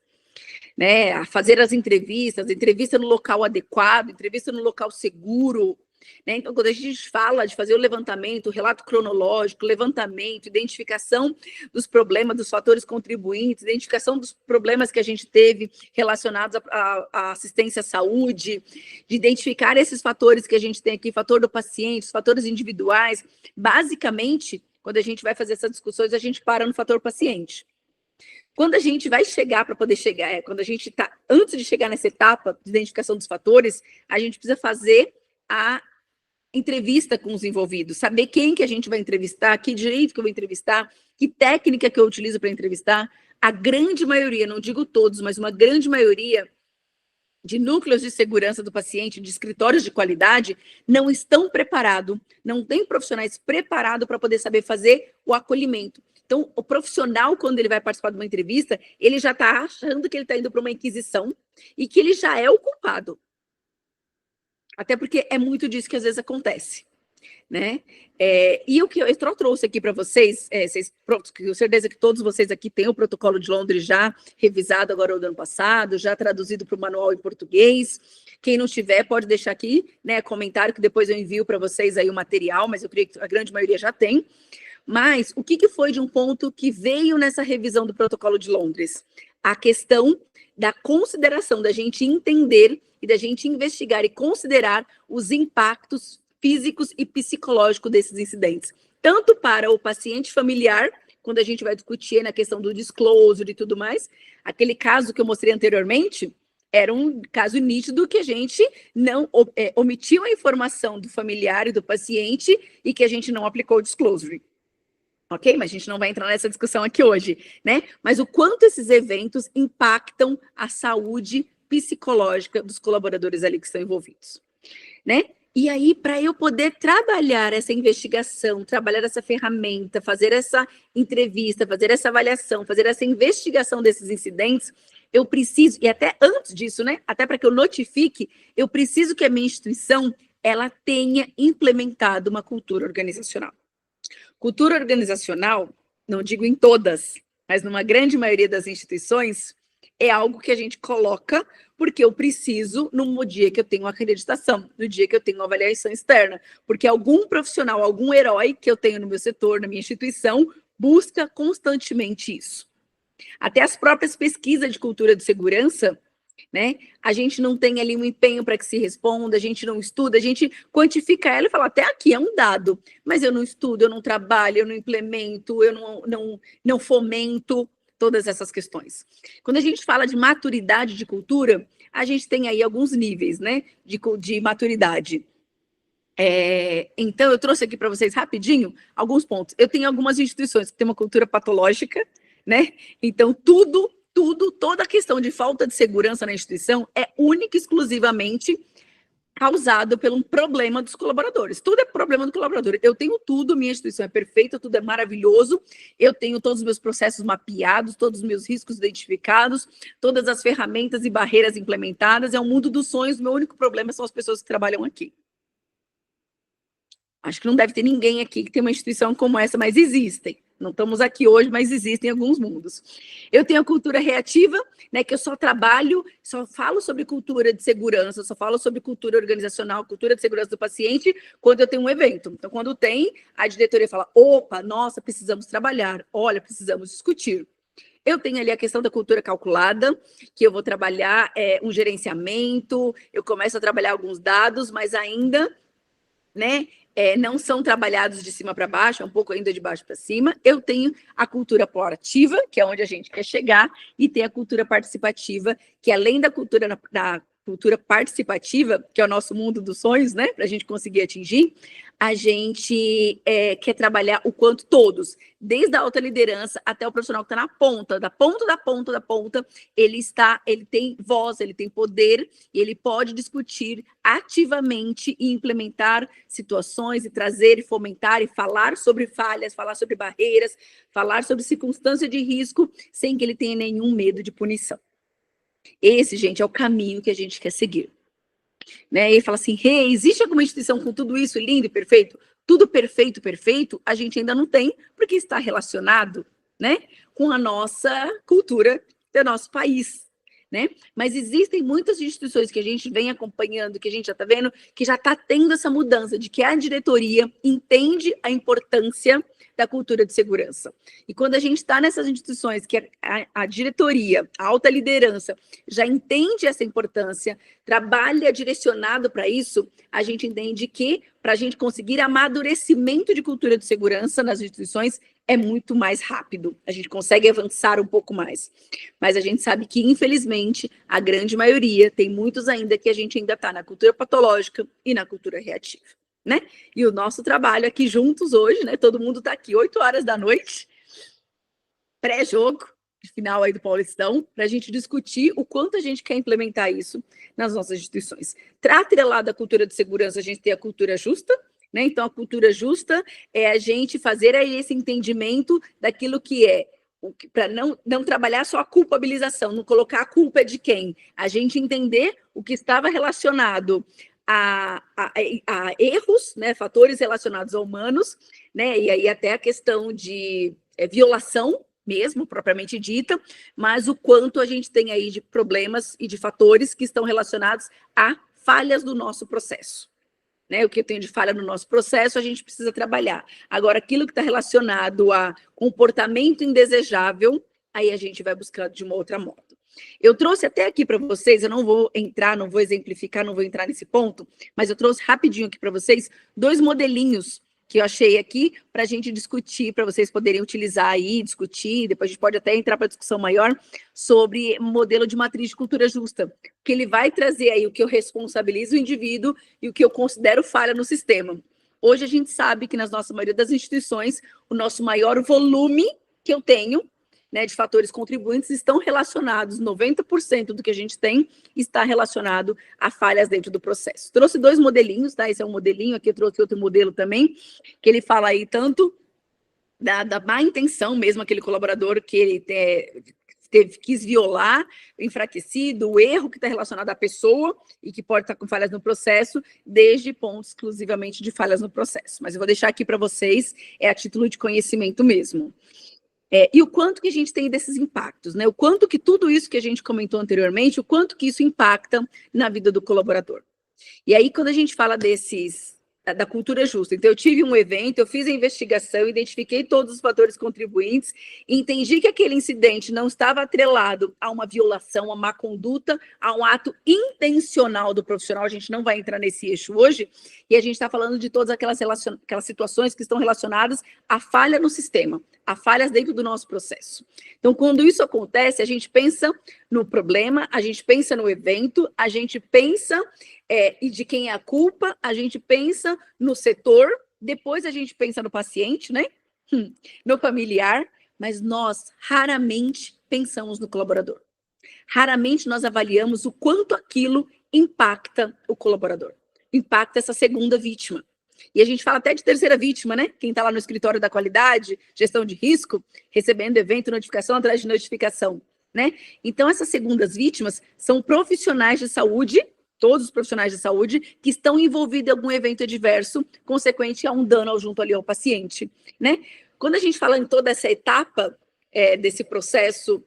Né? A fazer as entrevistas, entrevista no local adequado, entrevista no local seguro. Né? Então, quando a gente fala de fazer o levantamento, o relato cronológico, levantamento, identificação dos problemas, dos fatores contribuintes, identificação dos problemas que a gente teve relacionados à assistência à saúde, de identificar esses fatores que a gente tem aqui, fator do paciente, os fatores individuais, basicamente, quando a gente vai fazer essas discussões, a gente para no fator paciente. Quando a gente vai chegar para poder chegar, quando a gente está, antes de chegar nessa etapa de identificação dos fatores, a gente precisa fazer a entrevista com os envolvidos, saber quem que a gente vai entrevistar, que jeito que eu vou entrevistar, que técnica que eu utilizo para entrevistar. A grande maioria, não digo todos, mas uma grande maioria de núcleos de segurança do paciente, de escritórios de qualidade, não estão preparados, não tem profissionais preparados para poder saber fazer o acolhimento. Então, o profissional, quando ele vai participar de uma entrevista, ele já está achando que ele está indo para uma inquisição e que ele já é o culpado. Até porque é muito disso que às vezes acontece, né? E o que eu trouxe aqui para vocês, tenho certeza que todos vocês aqui têm o Protocolo de Londres já revisado agora do ano passado, já traduzido para o manual em português. Quem não tiver, pode deixar aqui, né, comentário, que depois eu envio para vocês aí o material, mas eu creio que a grande maioria já tem. Mas o que foi de um ponto que veio nessa revisão do Protocolo de Londres? A questão da consideração, da gente entender e da gente investigar e considerar os impactos físicos e psicológicos desses incidentes. Tanto para o paciente familiar, quando a gente vai discutir na questão do disclosure e tudo mais, aquele caso que eu mostrei anteriormente, era um caso nítido que a gente não omitiu a informação do familiar e do paciente e que a gente não aplicou o disclosure. Ok? Mas a gente não vai entrar nessa discussão aqui hoje, né? Mas o quanto esses eventos impactam a saúde psicológica dos colaboradores ali que estão envolvidos, né? E aí, para eu poder trabalhar essa investigação, trabalhar essa ferramenta, fazer essa entrevista, fazer essa avaliação, fazer essa investigação desses incidentes, eu preciso, e até antes disso, né, até para que eu notifique, eu preciso que a minha instituição ela tenha implementado uma cultura organizacional. Cultura organizacional, não digo em todas, mas numa grande maioria das instituições, é algo que a gente coloca porque eu preciso no dia que eu tenho acreditação, no dia que eu tenho uma avaliação externa, porque algum profissional, algum herói que eu tenho no meu setor, na minha instituição, busca constantemente isso. Até as próprias pesquisas de cultura de segurança, né? A gente não tem ali um empenho para que se responda, a gente não estuda, a gente quantifica ela e fala, até aqui é um dado, mas eu não estudo, eu não trabalho, eu não implemento, eu não fomento todas essas questões. Quando a gente fala de maturidade de cultura, a gente tem aí alguns níveis, né, de maturidade. Então, eu trouxe aqui para vocês rapidinho alguns pontos. Eu tenho algumas instituições que têm uma cultura patológica, né? Então, toda a questão de falta de segurança na instituição é única e exclusivamente causado por um problema dos colaboradores. Tudo é problema do colaborador. Eu tenho tudo, minha instituição é perfeita, tudo é maravilhoso, eu tenho todos os meus processos mapeados, todos os meus riscos identificados, todas as ferramentas e barreiras implementadas, é um mundo dos sonhos, meu único problema são as pessoas que trabalham aqui. Acho que não deve ter ninguém aqui que tem uma instituição como essa, mas existem. Não estamos aqui hoje, mas existem alguns mundos. Eu tenho a cultura reativa, né, que eu só trabalho, só falo sobre cultura de segurança, só falo sobre cultura organizacional, cultura de segurança do paciente, quando eu tenho um evento. Então, quando tem, a diretoria fala, opa, nossa, precisamos trabalhar, olha, precisamos discutir. Eu tenho ali a questão da cultura calculada, que eu vou trabalhar um gerenciamento, eu começo a trabalhar alguns dados, mas ainda, né, não são trabalhados de cima para baixo, é um pouco ainda de baixo para cima. Eu tenho a cultura proativa, que é onde a gente quer chegar, e tem a cultura participativa, que além da cultura participativa, que é o nosso mundo dos sonhos, né, para a gente conseguir atingir, a gente quer trabalhar o quanto todos, desde a alta liderança até o profissional que está na ponta, da ponta, ele tem voz, ele tem poder, e ele pode discutir ativamente e implementar situações e trazer e fomentar e falar sobre falhas, falar sobre barreiras, falar sobre circunstância de risco, sem que ele tenha nenhum medo de punição. Esse, gente, é o caminho que a gente quer seguir. Né? E fala assim, hey, existe alguma instituição com tudo isso lindo e perfeito? Tudo perfeito, a gente ainda não tem, porque está relacionado, né, com a nossa cultura do nosso país. Né? Mas existem muitas instituições que a gente vem acompanhando, que a gente já está vendo, que já está tendo essa mudança de que a diretoria entende a importância da cultura de segurança. E quando a gente está nessas instituições que a diretoria, a alta liderança, já entende essa importância, trabalha direcionado para isso, a gente entende que, para a gente conseguir amadurecimento de cultura de segurança nas instituições, é muito mais rápido, a gente consegue avançar um pouco mais. Mas a gente sabe que, infelizmente, a grande maioria, tem muitos ainda que a gente ainda está na cultura patológica e na cultura reativa. Né? E o nosso trabalho aqui juntos hoje, né? Todo mundo está aqui 8 horas da noite, pré-jogo, final aí do Paulistão, para a gente discutir o quanto a gente quer implementar isso nas nossas instituições. Atrelado da cultura de segurança, a gente tem a cultura justa, né? Então, a cultura justa é a gente fazer aí esse entendimento daquilo que é, para não trabalhar só a culpabilização, não colocar a culpa de quem, a gente entender o que estava relacionado a erros, né, fatores relacionados a humanos, né, e aí até a questão de violação mesmo, propriamente dita, mas o quanto a gente tem aí de problemas e de fatores que estão relacionados a falhas do nosso processo. Né, o que eu tenho de falha no nosso processo, a gente precisa trabalhar. Agora, aquilo que está relacionado a comportamento indesejável, aí a gente vai buscar de uma outra modo. Eu trouxe até aqui para vocês, eu não vou entrar, não vou exemplificar, não vou entrar nesse ponto, mas eu trouxe rapidinho aqui para vocês 2 modelinhos que eu achei aqui para a gente discutir, para vocês poderem utilizar aí, discutir, depois a gente pode até entrar para discussão maior sobre modelo de matriz de cultura justa, que ele vai trazer aí o que eu responsabilizo o indivíduo e o que eu considero falha no sistema. Hoje a gente sabe que na nossa maioria das instituições, o nosso maior volume que eu tenho né, de fatores contribuintes estão relacionados, 90% do que a gente tem está relacionado a falhas dentro do processo. Trouxe 2 modelinhos, tá? Esse é um modelinho, aqui eu trouxe outro modelo também, que ele fala aí tanto da má intenção mesmo, aquele colaborador que ele quis violar, enfraquecido, o erro que está relacionado à pessoa e que pode estar com falhas no processo, desde pontos exclusivamente de falhas no processo. Mas eu vou deixar aqui para vocês, a título de conhecimento mesmo. E o quanto que a gente tem desses impactos, né? O quanto que tudo isso que a gente comentou anteriormente, o quanto que isso impacta na vida do colaborador. E aí, quando a gente fala da cultura justa. Então, eu tive um evento, eu fiz a investigação, identifiquei todos os fatores contribuintes, entendi que aquele incidente não estava atrelado a uma violação, a má conduta, a um ato intencional do profissional, a gente não vai entrar nesse eixo hoje, e a gente está falando de todas aquelas situações que estão relacionadas à falha no sistema, a falhas dentro do nosso processo. Então, quando isso acontece, a gente pensa no problema, a gente pensa no evento, a gente pensa e de quem é a culpa, a gente pensa no setor, depois a gente pensa no paciente, né? No familiar, mas nós raramente pensamos no colaborador. Raramente nós avaliamos o quanto aquilo impacta o colaborador, impacta essa segunda vítima. E a gente fala até de terceira vítima, né? Quem está lá no escritório da qualidade, gestão de risco, recebendo evento, notificação atrás de notificação, né? Então, essas segundas vítimas são profissionais de saúde, todos os profissionais de saúde, que estão envolvidos em algum evento adverso, consequente a um dano junto ali ao paciente, né? Quando a gente fala em toda essa etapa desse processo,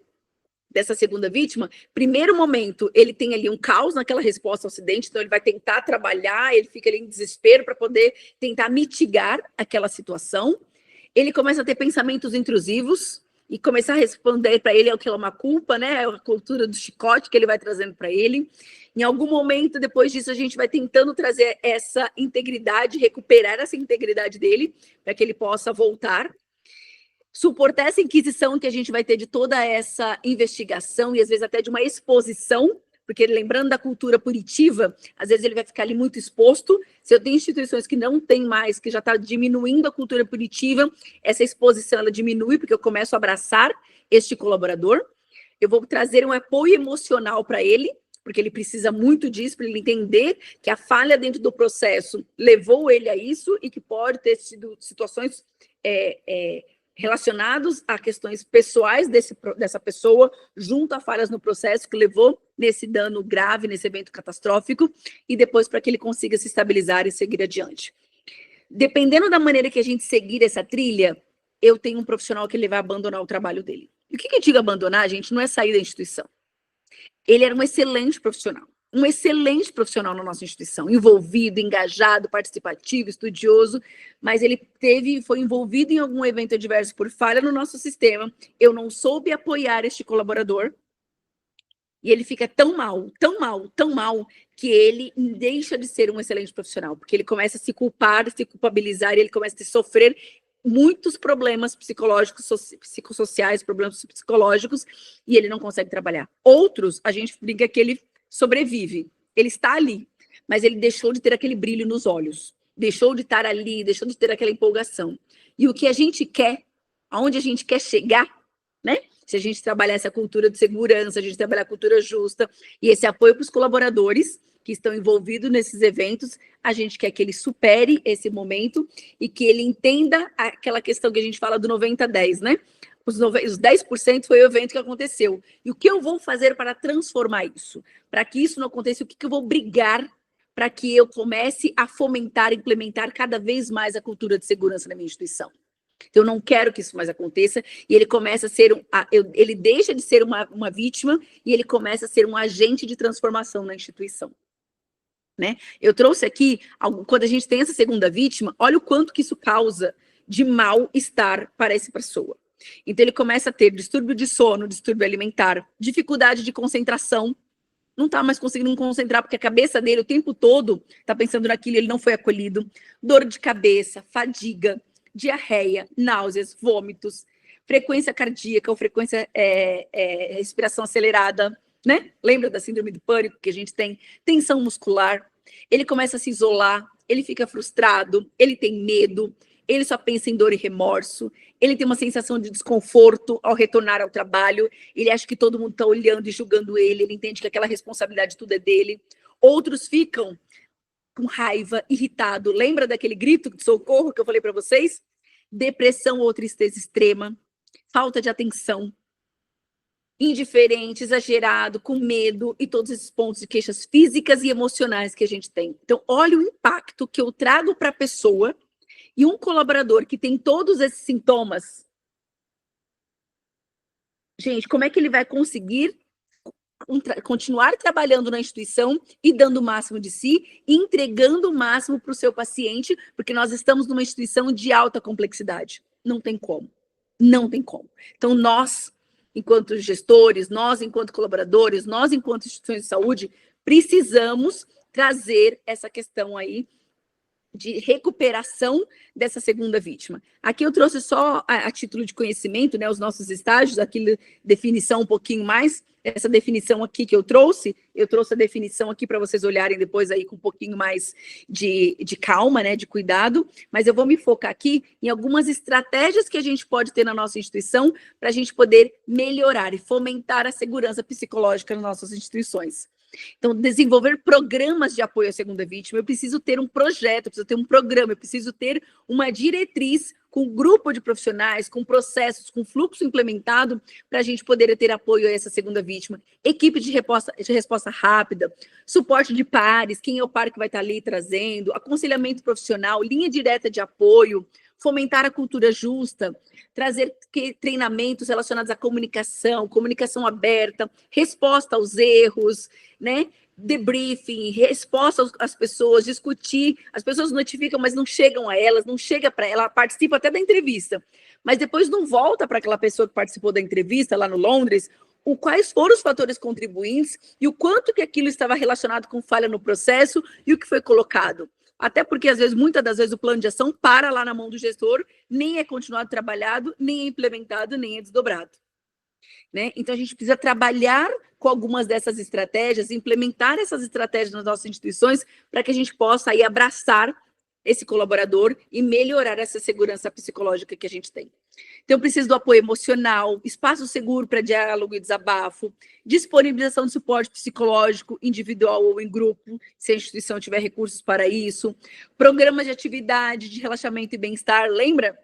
dessa segunda vítima, primeiro momento, ele tem ali um caos naquela resposta ao acidente, então ele vai tentar trabalhar, ele fica ali em desespero para poder tentar mitigar aquela situação. Ele começa a ter pensamentos intrusivos e começar a responder para ele aquilo é uma culpa, né? É a cultura do chicote que ele vai trazendo para ele. Em algum momento, depois disso, a gente vai tentando trazer essa integridade, recuperar essa integridade dele, para que ele possa voltar. Suportar essa inquisição que a gente vai ter de toda essa investigação e às vezes até de uma exposição, porque lembrando da cultura punitiva, às vezes ele vai ficar ali muito exposto. Se eu tenho instituições que não tem mais, que já está diminuindo a cultura punitiva, essa exposição ela diminui, porque eu começo a abraçar este colaborador. Eu vou trazer um apoio emocional para ele, porque ele precisa muito disso, para ele entender que a falha dentro do processo levou ele a isso e que pode ter sido situações relacionados a questões pessoais dessa pessoa, junto a falhas no processo que levou nesse dano grave, nesse evento catastrófico, e depois para que ele consiga se estabilizar e seguir adiante. Dependendo da maneira que a gente seguir essa trilha, eu tenho um profissional que ele vai abandonar o trabalho dele. E o que eu digo abandonar, gente, não é sair da instituição. Ele era um excelente profissional na nossa instituição, envolvido, engajado, participativo, estudioso, mas ele foi envolvido em algum evento adverso por falha no nosso sistema, eu não soube apoiar este colaborador, e ele fica tão mal, que ele deixa de ser um excelente profissional, porque ele começa a se culpar, se culpabilizar, e ele começa a sofrer muitos problemas psicológicos, psicossociais, problemas psicológicos, e ele não consegue trabalhar. Outros, a gente brinca que ele sobrevive, ele está ali, mas ele deixou de ter aquele brilho nos olhos, deixou de estar ali, deixou de ter aquela empolgação. E o que a gente quer, aonde a gente quer chegar, né? Se a gente trabalhar essa cultura de segurança, a gente trabalhar a cultura justa e esse apoio para os colaboradores que estão envolvidos nesses eventos, a gente quer que ele supere esse momento e que ele entenda aquela questão que a gente fala do 90-10, né? Os 10% foi o evento que aconteceu. E o que eu vou fazer para transformar isso? Para que isso não aconteça, o que eu vou brigar para que eu comece a fomentar, implementar cada vez mais a cultura de segurança na minha instituição? Então, eu não quero que isso mais aconteça. E ele começa a ser, ele deixa de ser uma vítima e ele começa a ser um agente de transformação na instituição. Né? Eu trouxe aqui, quando a gente tem essa segunda vítima, olha o quanto que isso causa de mal-estar para essa pessoa. Então, ele começa a ter distúrbio de sono, distúrbio alimentar, dificuldade de concentração, não está mais conseguindo concentrar, porque a cabeça dele o tempo todo está pensando naquilo, ele não foi acolhido, dor de cabeça, fadiga, diarreia, náuseas, vômitos, frequência cardíaca ou frequência respiração acelerada, né? Lembra da síndrome do pânico que a gente tem? Tensão muscular, ele começa a se isolar, ele fica frustrado, ele tem medo, ele só pensa em dor e remorso, ele tem uma sensação de desconforto ao retornar ao trabalho, ele acha que todo mundo está olhando e julgando ele entende que aquela responsabilidade tudo é dele. Outros ficam com raiva, irritado. Lembra daquele grito de socorro que eu falei para vocês? Depressão ou tristeza extrema, falta de atenção, indiferente, exagerado, com medo e todos esses pontos de queixas físicas e emocionais que a gente tem. Então, olha o impacto que eu trago para a pessoa e um colaborador que tem todos esses sintomas. Gente, como é que ele vai conseguir continuar trabalhando na instituição e dando o máximo de si, e entregando o máximo para o seu paciente, porque nós estamos numa instituição de alta complexidade. Não tem como. Não tem como. Então, nós, enquanto gestores, nós, enquanto colaboradores, nós, enquanto instituições de saúde, precisamos trazer essa questão aí de recuperação dessa segunda vítima. Aqui eu trouxe só a título de conhecimento, né, os nossos estágios, aqui definição um pouquinho mais, essa definição aqui que eu trouxe a definição aqui para vocês olharem depois aí com um pouquinho mais de calma, né, de cuidado, mas eu vou me focar aqui em algumas estratégias que a gente pode ter na nossa instituição para a gente poder melhorar e fomentar a segurança psicológica nas nossas instituições. Então, desenvolver programas de apoio à segunda vítima, eu preciso ter um projeto, eu preciso ter um programa, eu preciso ter uma diretriz com um grupo de profissionais, com processos, com fluxo implementado para a gente poder ter apoio a essa segunda vítima, equipe de resposta rápida, suporte de pares, quem é o par que vai estar ali trazendo, aconselhamento profissional, linha direta de apoio, fomentar a cultura justa, trazer treinamentos relacionados à comunicação, comunicação aberta, resposta aos erros, né? Debriefing, resposta às pessoas, discutir, as pessoas notificam, mas não chegam a elas, não chega para ela, participa até da entrevista, mas depois não volta para aquela pessoa que participou da entrevista lá no Londres, quais foram os fatores contribuintes e o quanto que aquilo estava relacionado com falha no processo e o que foi colocado. Até porque, às vezes, muitas das vezes, o plano de ação para lá na mão do gestor, nem é continuado trabalhado, nem é implementado, nem é desdobrado. Né? Então, a gente precisa trabalhar com algumas dessas estratégias, implementar essas estratégias nas nossas instituições, para que a gente possa aí abraçar esse colaborador e melhorar essa segurança psicológica que a gente tem. Então, eu preciso do apoio emocional, espaço seguro para diálogo e desabafo, disponibilização de suporte psicológico individual ou em grupo, se a instituição tiver recursos para isso, programas de atividade, de relaxamento e bem-estar, lembra?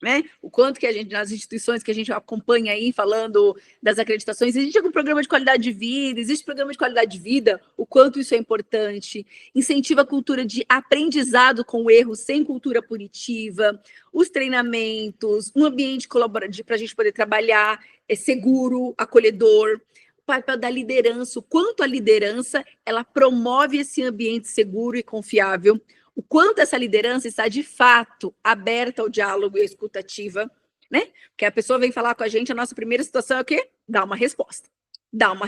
Né? O quanto que a gente, nas instituições que a gente acompanha aí, falando das acreditações, existe algum programa de qualidade de vida, existe programa de qualidade de vida, o quanto isso é importante, incentiva a cultura de aprendizado com o erro, sem cultura punitiva, os treinamentos, um ambiente colaborativo para a gente poder trabalhar, seguro, acolhedor, o papel da liderança, o quanto a liderança, ela promove esse ambiente seguro e confiável, o quanto essa liderança está, de fato, aberta ao diálogo e à escutativa, né? Porque a pessoa vem falar com a gente, a nossa primeira situação é o quê? Dá uma resposta. Dá uma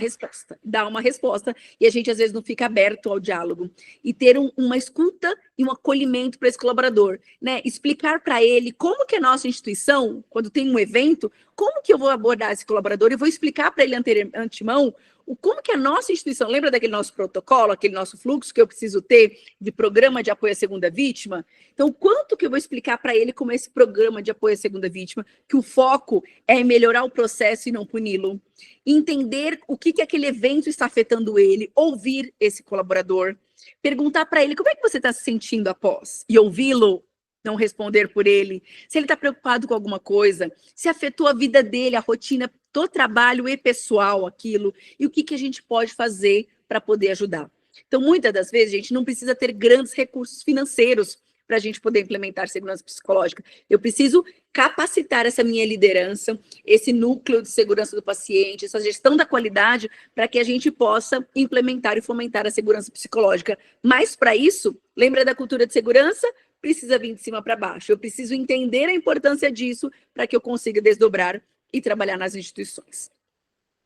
resposta, e a gente, às vezes, não fica aberto ao diálogo. E ter uma escuta e um acolhimento para esse colaborador, né? Explicar para ele como que a nossa instituição, quando tem um evento, como que eu vou abordar esse colaborador, eu vou explicar para ele antemão como que a nossa instituição, lembra daquele nosso protocolo, aquele nosso fluxo que eu preciso ter de programa de apoio à segunda vítima? Então, quanto que eu vou explicar para ele como esse programa de apoio à segunda vítima, que o foco é melhorar o processo e não puni-lo, entender o que aquele evento está afetando ele, ouvir esse colaborador, perguntar para ele como é que você está se sentindo após, e ouvi-lo, não responder por ele, se ele está preocupado com alguma coisa, se afetou a vida dele, a rotina do trabalho e pessoal, aquilo, e o que a gente pode fazer para poder ajudar. Então, muitas das vezes, a gente não precisa ter grandes recursos financeiros para a gente poder implementar segurança psicológica. Eu preciso capacitar essa minha liderança, esse núcleo de segurança do paciente, essa gestão da qualidade, para que a gente possa implementar e fomentar a segurança psicológica. Mas, para isso, lembra da cultura de segurança? Precisa vir de cima para baixo. Eu preciso entender a importância disso para que eu consiga desdobrar e trabalhar nas instituições.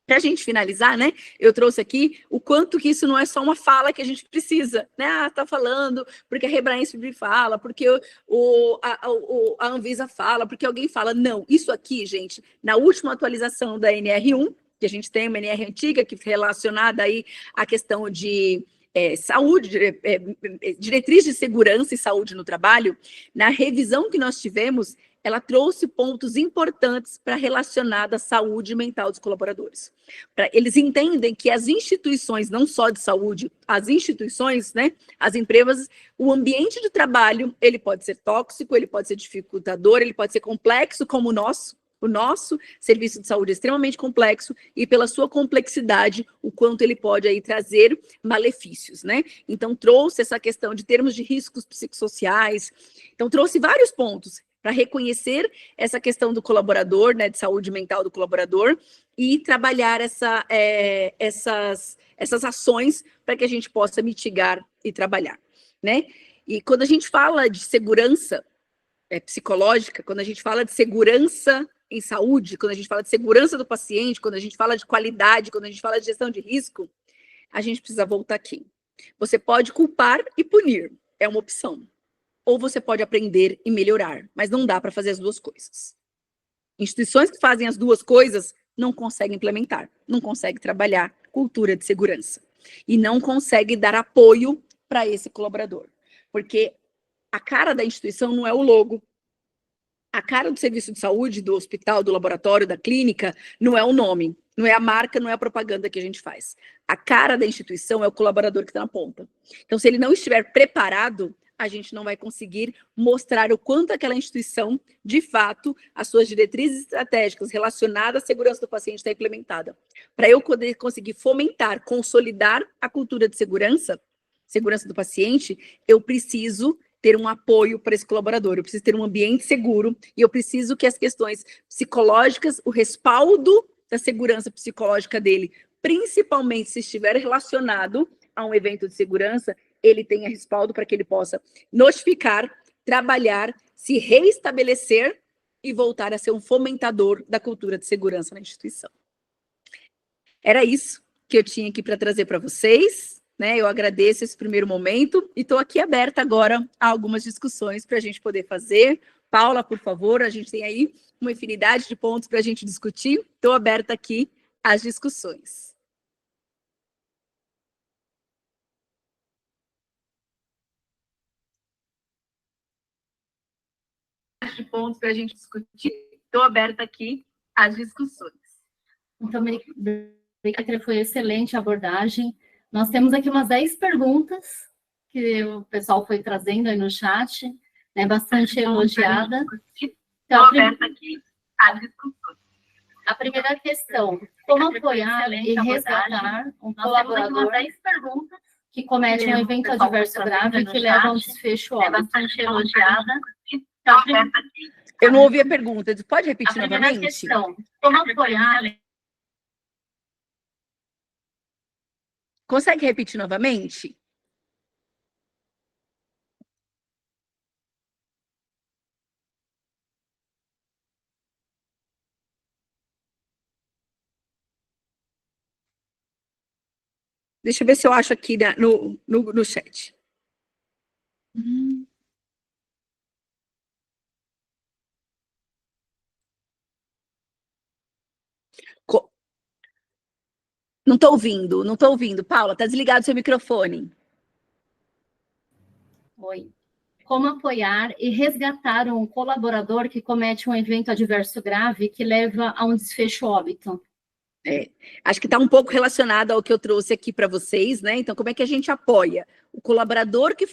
Para a gente finalizar, né, eu trouxe aqui o quanto que isso não é só uma fala que a gente precisa, né? Ah, tá falando porque a Hebraensp fala, porque a Anvisa fala, porque alguém fala. Não, isso aqui, gente, na última atualização da NR1, que a gente tem uma NR antiga, que é relacionada aí à questão de diretriz de segurança e saúde no trabalho, na revisão que nós tivemos, ela trouxe pontos importantes para relacionar a saúde mental dos colaboradores. Eles entendem que as instituições, não só de saúde, as instituições, né, as empresas, o ambiente de trabalho, ele pode ser tóxico, ele pode ser dificultador, ele pode ser complexo como o nosso serviço de saúde é extremamente complexo e pela sua complexidade, o quanto ele pode aí trazer malefícios, né? Então, trouxe essa questão de termos de riscos psicossociais, então trouxe vários pontos para reconhecer essa questão do colaborador, né, de saúde mental do colaborador e trabalhar essas ações para que a gente possa mitigar e trabalhar, né? E quando a gente fala de segurança psicológica, quando a gente fala de segurança em saúde, quando a gente fala de segurança do paciente, quando a gente fala de qualidade, quando a gente fala de gestão de risco, a gente precisa voltar aqui. Você pode culpar e punir, é uma opção. Ou você pode aprender e melhorar, mas não dá para fazer as duas coisas. Instituições que fazem as duas coisas não conseguem implementar, não conseguem trabalhar cultura de segurança e não conseguem dar apoio para esse colaborador, porque a cara da instituição não é o logo, a cara do serviço de saúde, do hospital, do laboratório, da clínica, não é o nome, não é a marca, não é a propaganda que a gente faz. A cara da instituição é o colaborador que está na ponta. Então, se ele não estiver preparado, a gente não vai conseguir mostrar o quanto aquela instituição, de fato, as suas diretrizes estratégicas relacionadas à segurança do paciente está implementada. Para eu poder conseguir fomentar, consolidar a cultura de segurança do paciente, eu preciso ter um apoio para esse colaborador, eu preciso ter um ambiente seguro e eu preciso que as questões psicológicas, o respaldo da segurança psicológica dele, principalmente se estiver relacionado a um evento de segurança, ele tenha respaldo para que ele possa notificar, trabalhar, se reestabelecer e voltar a ser um fomentador da cultura de segurança na instituição. Era isso que eu tinha aqui para trazer para vocês, né? Eu agradeço esse primeiro momento e estou aqui aberta agora a algumas discussões para a gente poder fazer. Paula, por favor, a gente tem aí uma infinidade de pontos para a gente discutir. Estou aberta aqui às discussões. De pontos para a gente discutir. Estou aberta aqui às discussões. Então, obrigada, foi excelente a abordagem. Nós temos aqui umas 10 perguntas que o pessoal foi trazendo aí no chat, né, bastante elogiada. Então, a primeira questão, como apoiar e resgatar um colaborador que comete um evento adverso grave que leva a um desfecho óbvio? Bastante elogiada. Eu não ouvi a pergunta, pode repetir novamente? Questão, como apoiar... Consegue repetir novamente? Deixa eu ver se eu acho aqui no chat. Não estou ouvindo. Paula, está desligado o seu microfone. Oi. Como apoiar e resgatar um colaborador que comete um evento adverso grave que leva a um desfecho óbito? Acho que está um pouco relacionado ao que eu trouxe aqui para vocês, né? Então, como é que a gente apoia? O colaborador que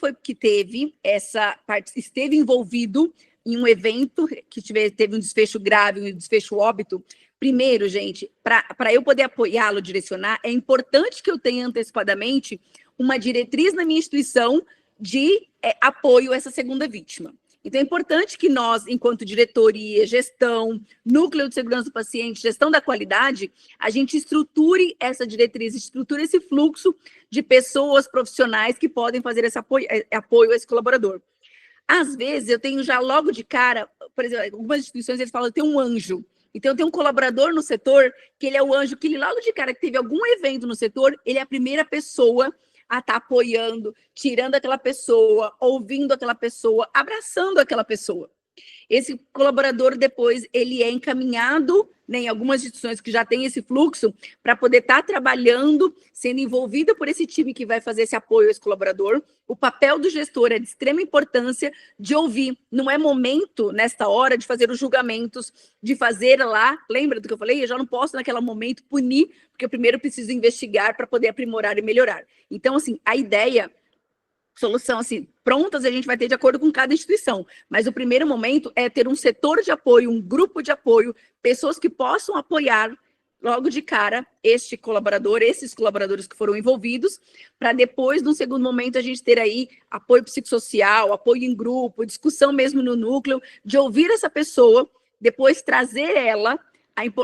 esteve envolvido em um evento que teve um desfecho grave, um desfecho óbito. Primeiro, gente, para eu poder apoiá-lo, direcionar, é importante que eu tenha antecipadamente uma diretriz na minha instituição de apoio a essa segunda vítima. Então, é importante que nós, enquanto diretoria, gestão, núcleo de segurança do paciente, gestão da qualidade, a gente estruture essa diretriz, estruture esse fluxo de pessoas profissionais que podem fazer esse apoio a esse colaborador. Às vezes, eu tenho já logo de cara, por exemplo, algumas instituições, eles falam que tem um anjo. Então, eu tenho um colaborador no setor, que ele é o anjo, que ele logo de cara, que teve algum evento no setor, ele é a primeira pessoa a estar apoiando, tirando aquela pessoa, ouvindo aquela pessoa, abraçando aquela pessoa. Esse colaborador, depois, ele é encaminhado, né, em algumas instituições que já tem esse fluxo, para poder estar trabalhando, sendo envolvido por esse time que vai fazer esse apoio a esse colaborador. O papel do gestor é de extrema importância de ouvir. Não é momento, nesta hora, de fazer os julgamentos, de fazer lá, lembra do que eu falei? Eu já não posso, naquele momento, punir, porque eu primeiro preciso investigar para poder aprimorar e melhorar. Então, assim, a ideia... Solução, assim, prontas a gente vai ter de acordo com cada instituição, mas o primeiro momento é ter um setor de apoio, um grupo de apoio, pessoas que possam apoiar logo de cara este colaborador, esses colaboradores que foram envolvidos, para depois, no segundo momento, a gente ter aí apoio psicossocial, apoio em grupo, discussão mesmo no núcleo, de ouvir essa pessoa, depois trazer ela,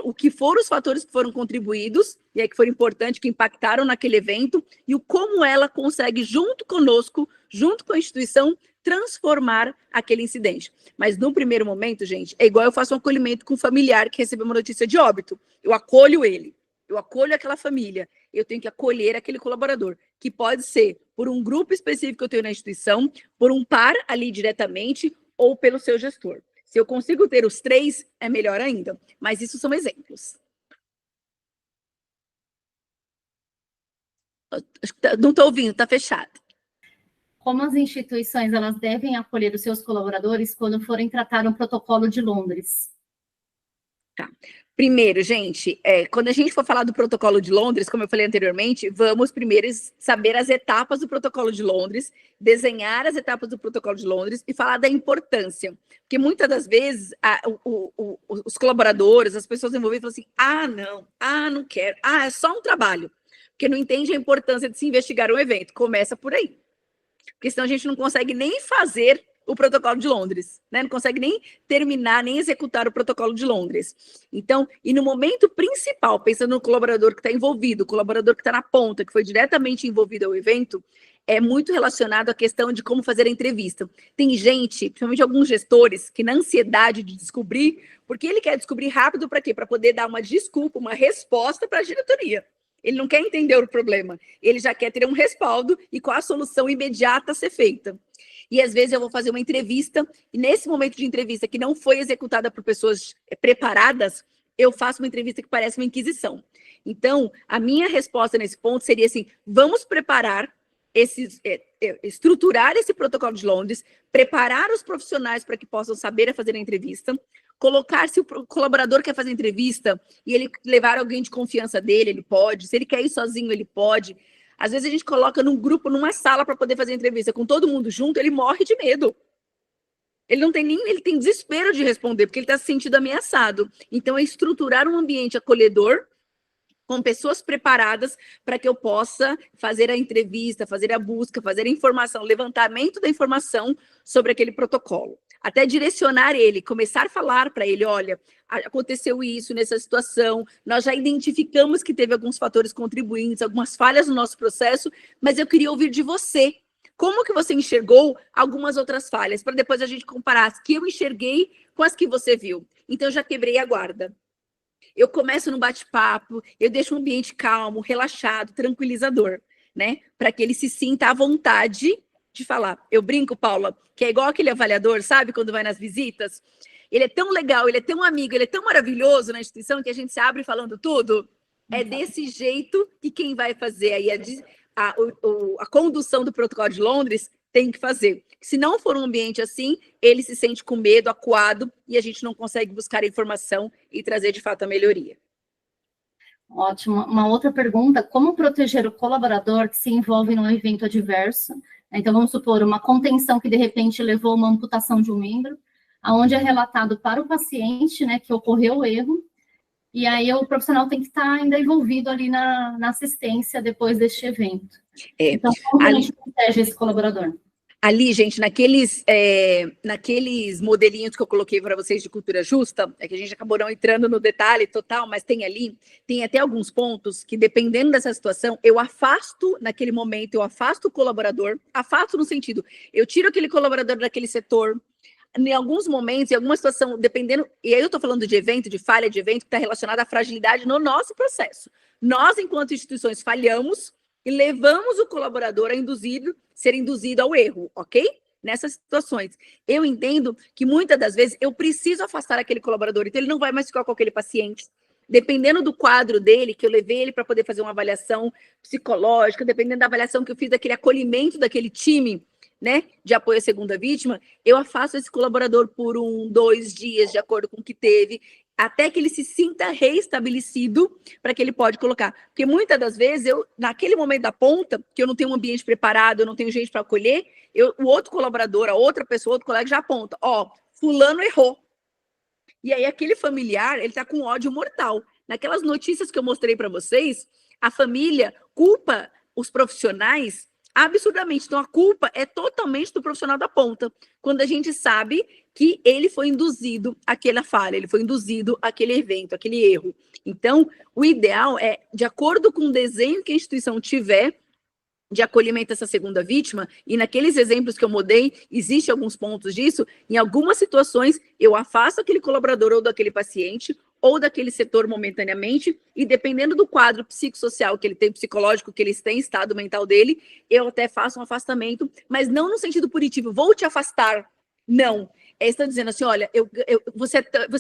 o que foram os fatores que foram contribuídos, e aí que foram importantes, que impactaram naquele evento, e o como ela consegue, junto conosco, junto com a instituição, transformar aquele incidente. Mas no primeiro momento, gente, é igual eu faço um acolhimento com um familiar que recebeu uma notícia de óbito. Eu acolho ele, eu acolho aquela família, eu tenho que acolher aquele colaborador, que pode ser por um grupo específico que eu tenho na instituição, por um par ali diretamente, ou pelo seu gestor. Se eu consigo ter os três, é melhor ainda. Mas isso são exemplos. Não estou ouvindo, está fechado. Como as instituições elas devem acolher os seus colaboradores quando forem tratar um protocolo de Londres? Tá. Primeiro, gente, quando a gente for falar do protocolo de Londres, como eu falei anteriormente, vamos primeiro saber as etapas do protocolo de Londres, desenhar as etapas do protocolo de Londres e falar da importância. Porque muitas das vezes os colaboradores, as pessoas envolvidas falam assim, não quero, é só um trabalho. Porque não entende a importância de se investigar um evento. Começa por aí. Porque senão a gente não consegue nem fazer o protocolo de Londres, né? Não consegue nem terminar, nem executar o protocolo de Londres. Então, e no momento principal, pensando no colaborador que está envolvido, o colaborador que está na ponta, que foi diretamente envolvido ao evento, é muito relacionado à questão de como fazer a entrevista. Tem gente, principalmente alguns gestores, que na ansiedade de descobrir, porque ele quer descobrir rápido para quê? Para poder dar uma desculpa, uma resposta para a diretoria. Ele não quer entender o problema, ele já quer ter um respaldo e qual a solução imediata a ser feita. E às vezes eu vou fazer uma entrevista, e nesse momento de entrevista que não foi executada por pessoas preparadas, eu faço uma entrevista que parece uma inquisição. Então, a minha resposta nesse ponto seria assim, vamos preparar estruturar esse protocolo de Londres, preparar os profissionais para que possam saber fazer a entrevista, colocar, se o colaborador quer fazer entrevista e ele levar alguém de confiança dele, ele pode, se ele quer ir sozinho, ele pode. Às vezes a gente coloca num grupo, numa sala para poder fazer entrevista com todo mundo junto, ele morre de medo. Ele não tem nem, ele tem desespero de responder, porque ele está se sentindo ameaçado. Então, é estruturar um ambiente acolhedor, com pessoas preparadas para que eu possa fazer a entrevista, fazer a busca, fazer a informação, levantamento da informação sobre aquele protocolo. Até direcionar ele, começar a falar para ele, olha, aconteceu isso nessa situação, nós já identificamos que teve alguns fatores contribuintes, algumas falhas no nosso processo, mas eu queria ouvir de você. Como que você enxergou algumas outras falhas? Para depois a gente comparar as que eu enxerguei com as que você viu. Então, eu já quebrei a guarda. Eu começo no bate-papo, eu deixo um ambiente calmo, relaxado, tranquilizador, né? Para que ele se sinta à vontade de falar. Eu brinco, Paula, que é igual aquele avaliador, sabe? Quando vai nas visitas. Ele é tão legal, ele é tão amigo, ele é tão maravilhoso na instituição que a gente se abre falando tudo. É desse jeito que quem vai fazer aí a condução do protocolo de Londres tem que fazer. Se não for um ambiente assim, ele se sente com medo, acuado, e a gente não consegue buscar informação e trazer, de fato, a melhoria. Ótimo. Uma outra pergunta, como proteger o colaborador que se envolve num evento adverso? Então, vamos supor, uma contenção que, de repente, levou a uma amputação de um membro, onde é relatado para o paciente, né, que ocorreu o erro, e aí o profissional tem que estar ainda envolvido ali na assistência depois deste evento. Então, como a gente protege esse colaborador? Ali, gente, naqueles modelinhos que eu coloquei para vocês de cultura justa, é que a gente acabou não entrando no detalhe total, mas tem até alguns pontos que, dependendo dessa situação, eu afasto naquele momento, eu afasto o colaborador, afasto no sentido, eu tiro aquele colaborador daquele setor, em alguns momentos, em alguma situação, dependendo, e aí eu estou falando de evento, de falha de evento, que está relacionada à fragilidade no nosso processo. Nós, enquanto instituições, falhamos e levamos o colaborador a ser induzido ao erro, ok? nessas situações. Eu entendo que muitas das vezes eu preciso afastar aquele colaborador, então ele não vai mais ficar com aquele paciente. Dependendo do quadro dele, que eu levei ele para poder fazer uma avaliação psicológica, dependendo da avaliação que eu fiz daquele acolhimento daquele time, né, de apoio à segunda vítima, eu afasto esse colaborador por 1, 2 dias, de acordo com o que teve, até que ele se sinta reestabelecido para que ele pode colocar. Porque muitas das vezes, eu, naquele momento da ponta, que eu não tenho um ambiente preparado, eu não tenho gente para acolher, o outro colaborador, a outra pessoa, outro colega já aponta, ó, fulano errou. E aí aquele familiar, ele está com ódio mortal. Naquelas notícias que eu mostrei para vocês, a família culpa os profissionais absurdamente. Então, a culpa é totalmente do profissional da ponta, quando a gente sabe que ele foi induzido àquela falha, ele foi induzido àquele evento, àquele erro. Então, o ideal é, de acordo com o desenho que a instituição tiver de acolhimento a essa segunda vítima, e naqueles exemplos que eu mudei, existe alguns pontos disso, em algumas situações, eu afasto aquele colaborador ou daquele paciente, ou daquele setor momentaneamente, e dependendo do quadro psicossocial que ele tem, psicológico que eles têm, estado mental dele, eu até faço um afastamento, mas não no sentido punitivo, vou te afastar, não. Está dizendo assim, olha, você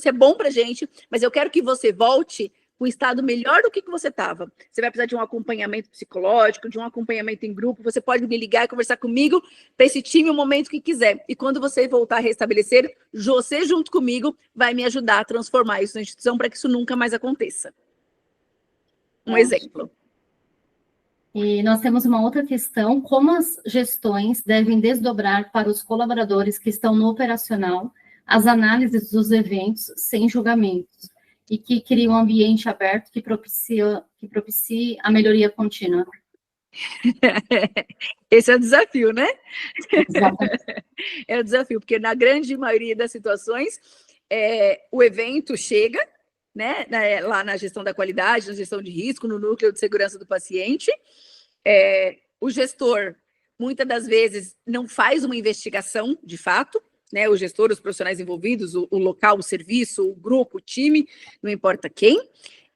é bom pra gente, mas eu quero que você volte com um estado melhor do que você estava. Você vai precisar de um acompanhamento psicológico, de um acompanhamento em grupo, você pode me ligar e conversar comigo para esse time o momento que quiser. E quando você voltar a restabelecer, você junto comigo vai me ajudar a transformar isso na instituição para que isso nunca mais aconteça. Um exemplo. E nós temos uma outra questão, como as gestões devem desdobrar para os colaboradores que estão no operacional as análises dos eventos sem julgamentos, e que cria um ambiente aberto que propicie a melhoria contínua. Esse é o desafio, né? Exatamente. É o desafio, porque na grande maioria das situações, o evento chega, né, lá na gestão da qualidade, na gestão de risco, no núcleo de segurança do paciente, o gestor, muitas das vezes, não faz uma investigação, de fato, né, o gestor, os profissionais envolvidos, o local, o serviço, o grupo, o time, não importa quem,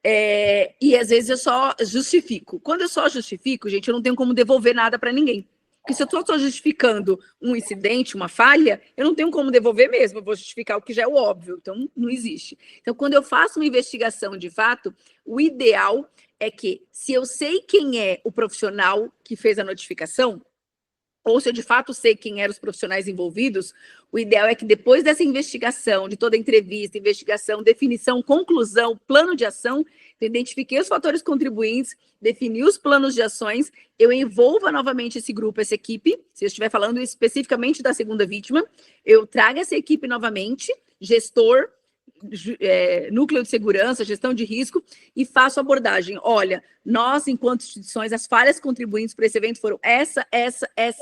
e às vezes eu só justifico. Quando eu só justifico, gente, eu não tenho como devolver nada para ninguém. Porque se eu estou só justificando um incidente, uma falha, eu não tenho como devolver mesmo, eu vou justificar o que já é o óbvio, então não existe. Então, quando eu faço uma investigação de fato, o ideal é que, se eu sei quem é o profissional que fez a notificação, ou se eu de fato sei quem eram os profissionais envolvidos, o ideal é que depois dessa investigação, de toda a entrevista, investigação, definição, conclusão, plano de ação, eu identifiquei os fatores contribuintes, defini os planos de ações, eu envolva novamente esse grupo, essa equipe, se eu estiver falando especificamente da segunda vítima, eu trago essa equipe novamente, gestor, núcleo de segurança, gestão de risco, e faço abordagem. Olha, nós, enquanto instituições, as falhas contribuintes para esse evento foram essa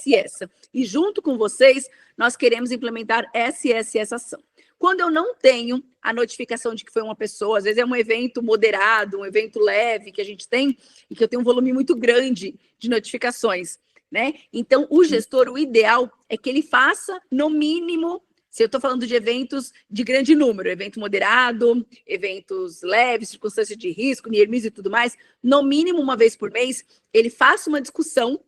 e essa. E junto com vocês, nós queremos implementar essa e essa ação. Quando eu não tenho a notificação de que foi uma pessoa, às vezes é um evento moderado, um evento leve que a gente tem, e que eu tenho um volume muito grande de notificações, né? Então, o gestor, o ideal é que ele faça, no mínimo, se eu estou falando de eventos de grande número, evento moderado, eventos leves, circunstâncias de risco, near miss e tudo mais, no mínimo uma vez por mês, ele faça uma discussão,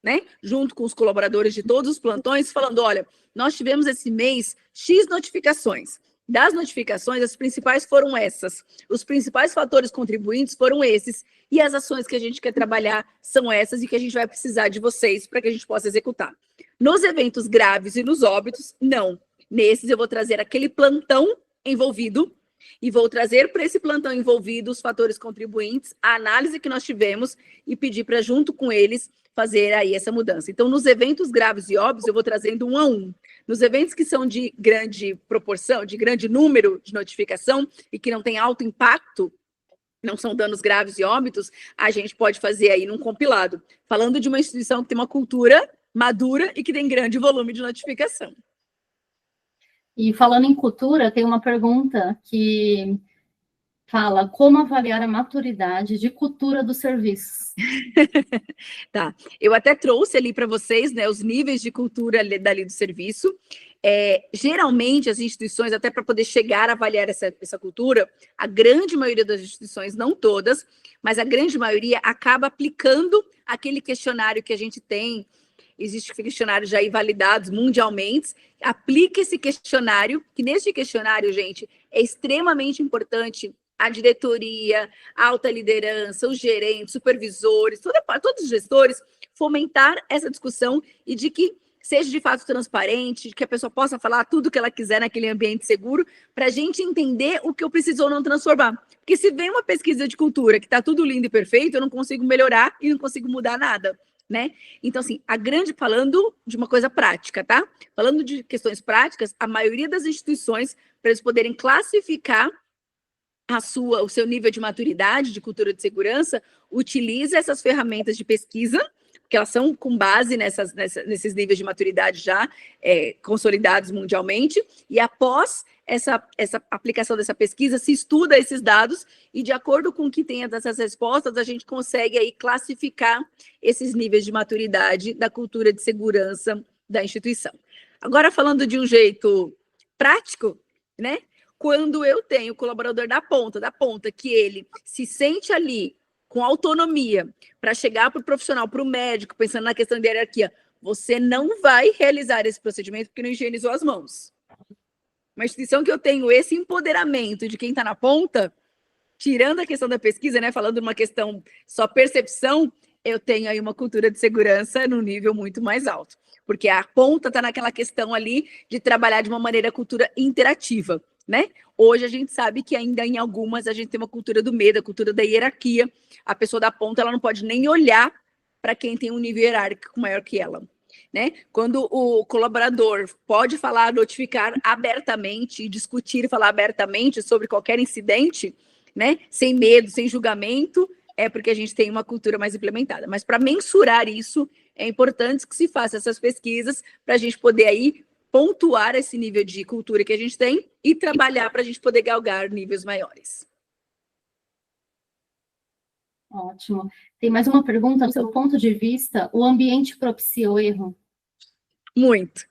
né, junto com os colaboradores de todos os plantões, falando, olha, nós tivemos esse mês X notificações. Das notificações, as principais foram essas. Os principais fatores contribuintes foram esses. E as ações que a gente quer trabalhar são essas e que a gente vai precisar de vocês para que a gente possa executar. Nos eventos graves e nos óbitos, não. Nesses, eu vou trazer aquele plantão envolvido e vou trazer para esse plantão envolvido os fatores contribuintes, a análise que nós tivemos e pedir para, junto com eles, fazer aí essa mudança. Então, nos eventos graves e óbvios, eu vou trazendo 1 a 1. Nos eventos que são de grande proporção, de grande número de notificação e que não tem alto impacto, não são danos graves e óbitos, a gente pode fazer aí num compilado. Falando de uma instituição que tem uma cultura madura e que tem grande volume de notificação. E falando em cultura, tem uma pergunta que fala como avaliar a maturidade de cultura dos serviços. Tá, eu até trouxe ali para vocês, né, os níveis de cultura dali do serviço. Geralmente, as instituições, até para poder chegar a avaliar essa cultura, a grande maioria das instituições, não todas, mas a grande maioria acaba aplicando aquele questionário que a gente tem. existem questionários já aí validados mundialmente. Aplique esse questionário, que nesse questionário, gente, é extremamente importante a diretoria, a alta liderança, os gerentes, supervisores, todos os gestores, fomentar essa discussão e de que seja de fato transparente, que a pessoa possa falar tudo que ela quiser naquele ambiente seguro, para a gente entender o que eu preciso ou não transformar. Porque se vem uma pesquisa de cultura que está tudo lindo e perfeito, eu não consigo melhorar e não consigo mudar nada, né? Então, assim, falando de uma coisa prática, tá? Falando de questões práticas, a maioria das instituições, para eles poderem classificar o seu nível de maturidade, de cultura de segurança, utiliza essas ferramentas de pesquisa, que elas são com base nesses níveis de maturidade já consolidados mundialmente, e após essa aplicação dessa pesquisa, se estuda esses dados, e de acordo com o que tem dessas respostas, a gente consegue aí classificar esses níveis de maturidade da cultura de segurança da instituição. Agora, falando de um jeito prático, né? Quando eu tenho o colaborador da ponta, que ele se sente ali com autonomia para chegar para o profissional, para o médico, pensando na questão de hierarquia, você não vai realizar esse procedimento porque não higienizou as mãos. Uma instituição que eu tenho esse empoderamento de quem está na ponta, tirando a questão da pesquisa, né, falando de uma questão só percepção, eu tenho aí uma cultura de segurança num nível muito mais alto. Porque a ponta está naquela questão ali de trabalhar de uma maneira cultura interativa, né? Hoje a gente sabe que ainda em algumas a gente tem uma cultura do medo, a cultura da hierarquia. A pessoa da ponta ela não pode nem olhar para quem tem um nível hierárquico maior que ela, né? Quando o colaborador pode falar, notificar abertamente, discutir, falar abertamente sobre qualquer incidente, né? Sem medo, sem julgamento, é porque a gente tem uma cultura mais implementada. Mas para mensurar isso, é importante que se faça essas pesquisas para a gente poder aí pontuar esse nível de cultura que a gente tem e trabalhar para a gente poder galgar níveis maiores. Ótimo. Tem mais uma pergunta. Do seu ponto de vista, o ambiente propicia o erro? Muito.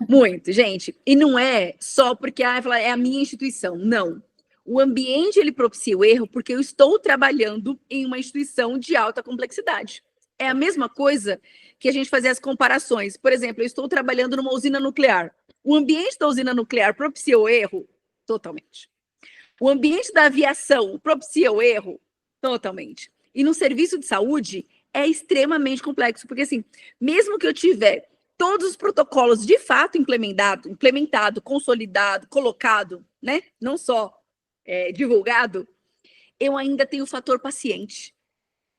Muito, gente. E não é só porque é a minha instituição. Não. O ambiente, ele propicia o erro porque eu estou trabalhando em uma instituição de alta complexidade. É a mesma coisa que a gente fazer as comparações. Por exemplo, eu estou trabalhando numa usina nuclear. O ambiente da usina nuclear propicia o erro? Totalmente. O ambiente da aviação propicia o erro? Totalmente. E no serviço de saúde é extremamente complexo, porque assim, mesmo que eu tiver todos os protocolos de fato implementado, consolidado, colocado, né? Não só divulgado, eu ainda tenho o fator paciente.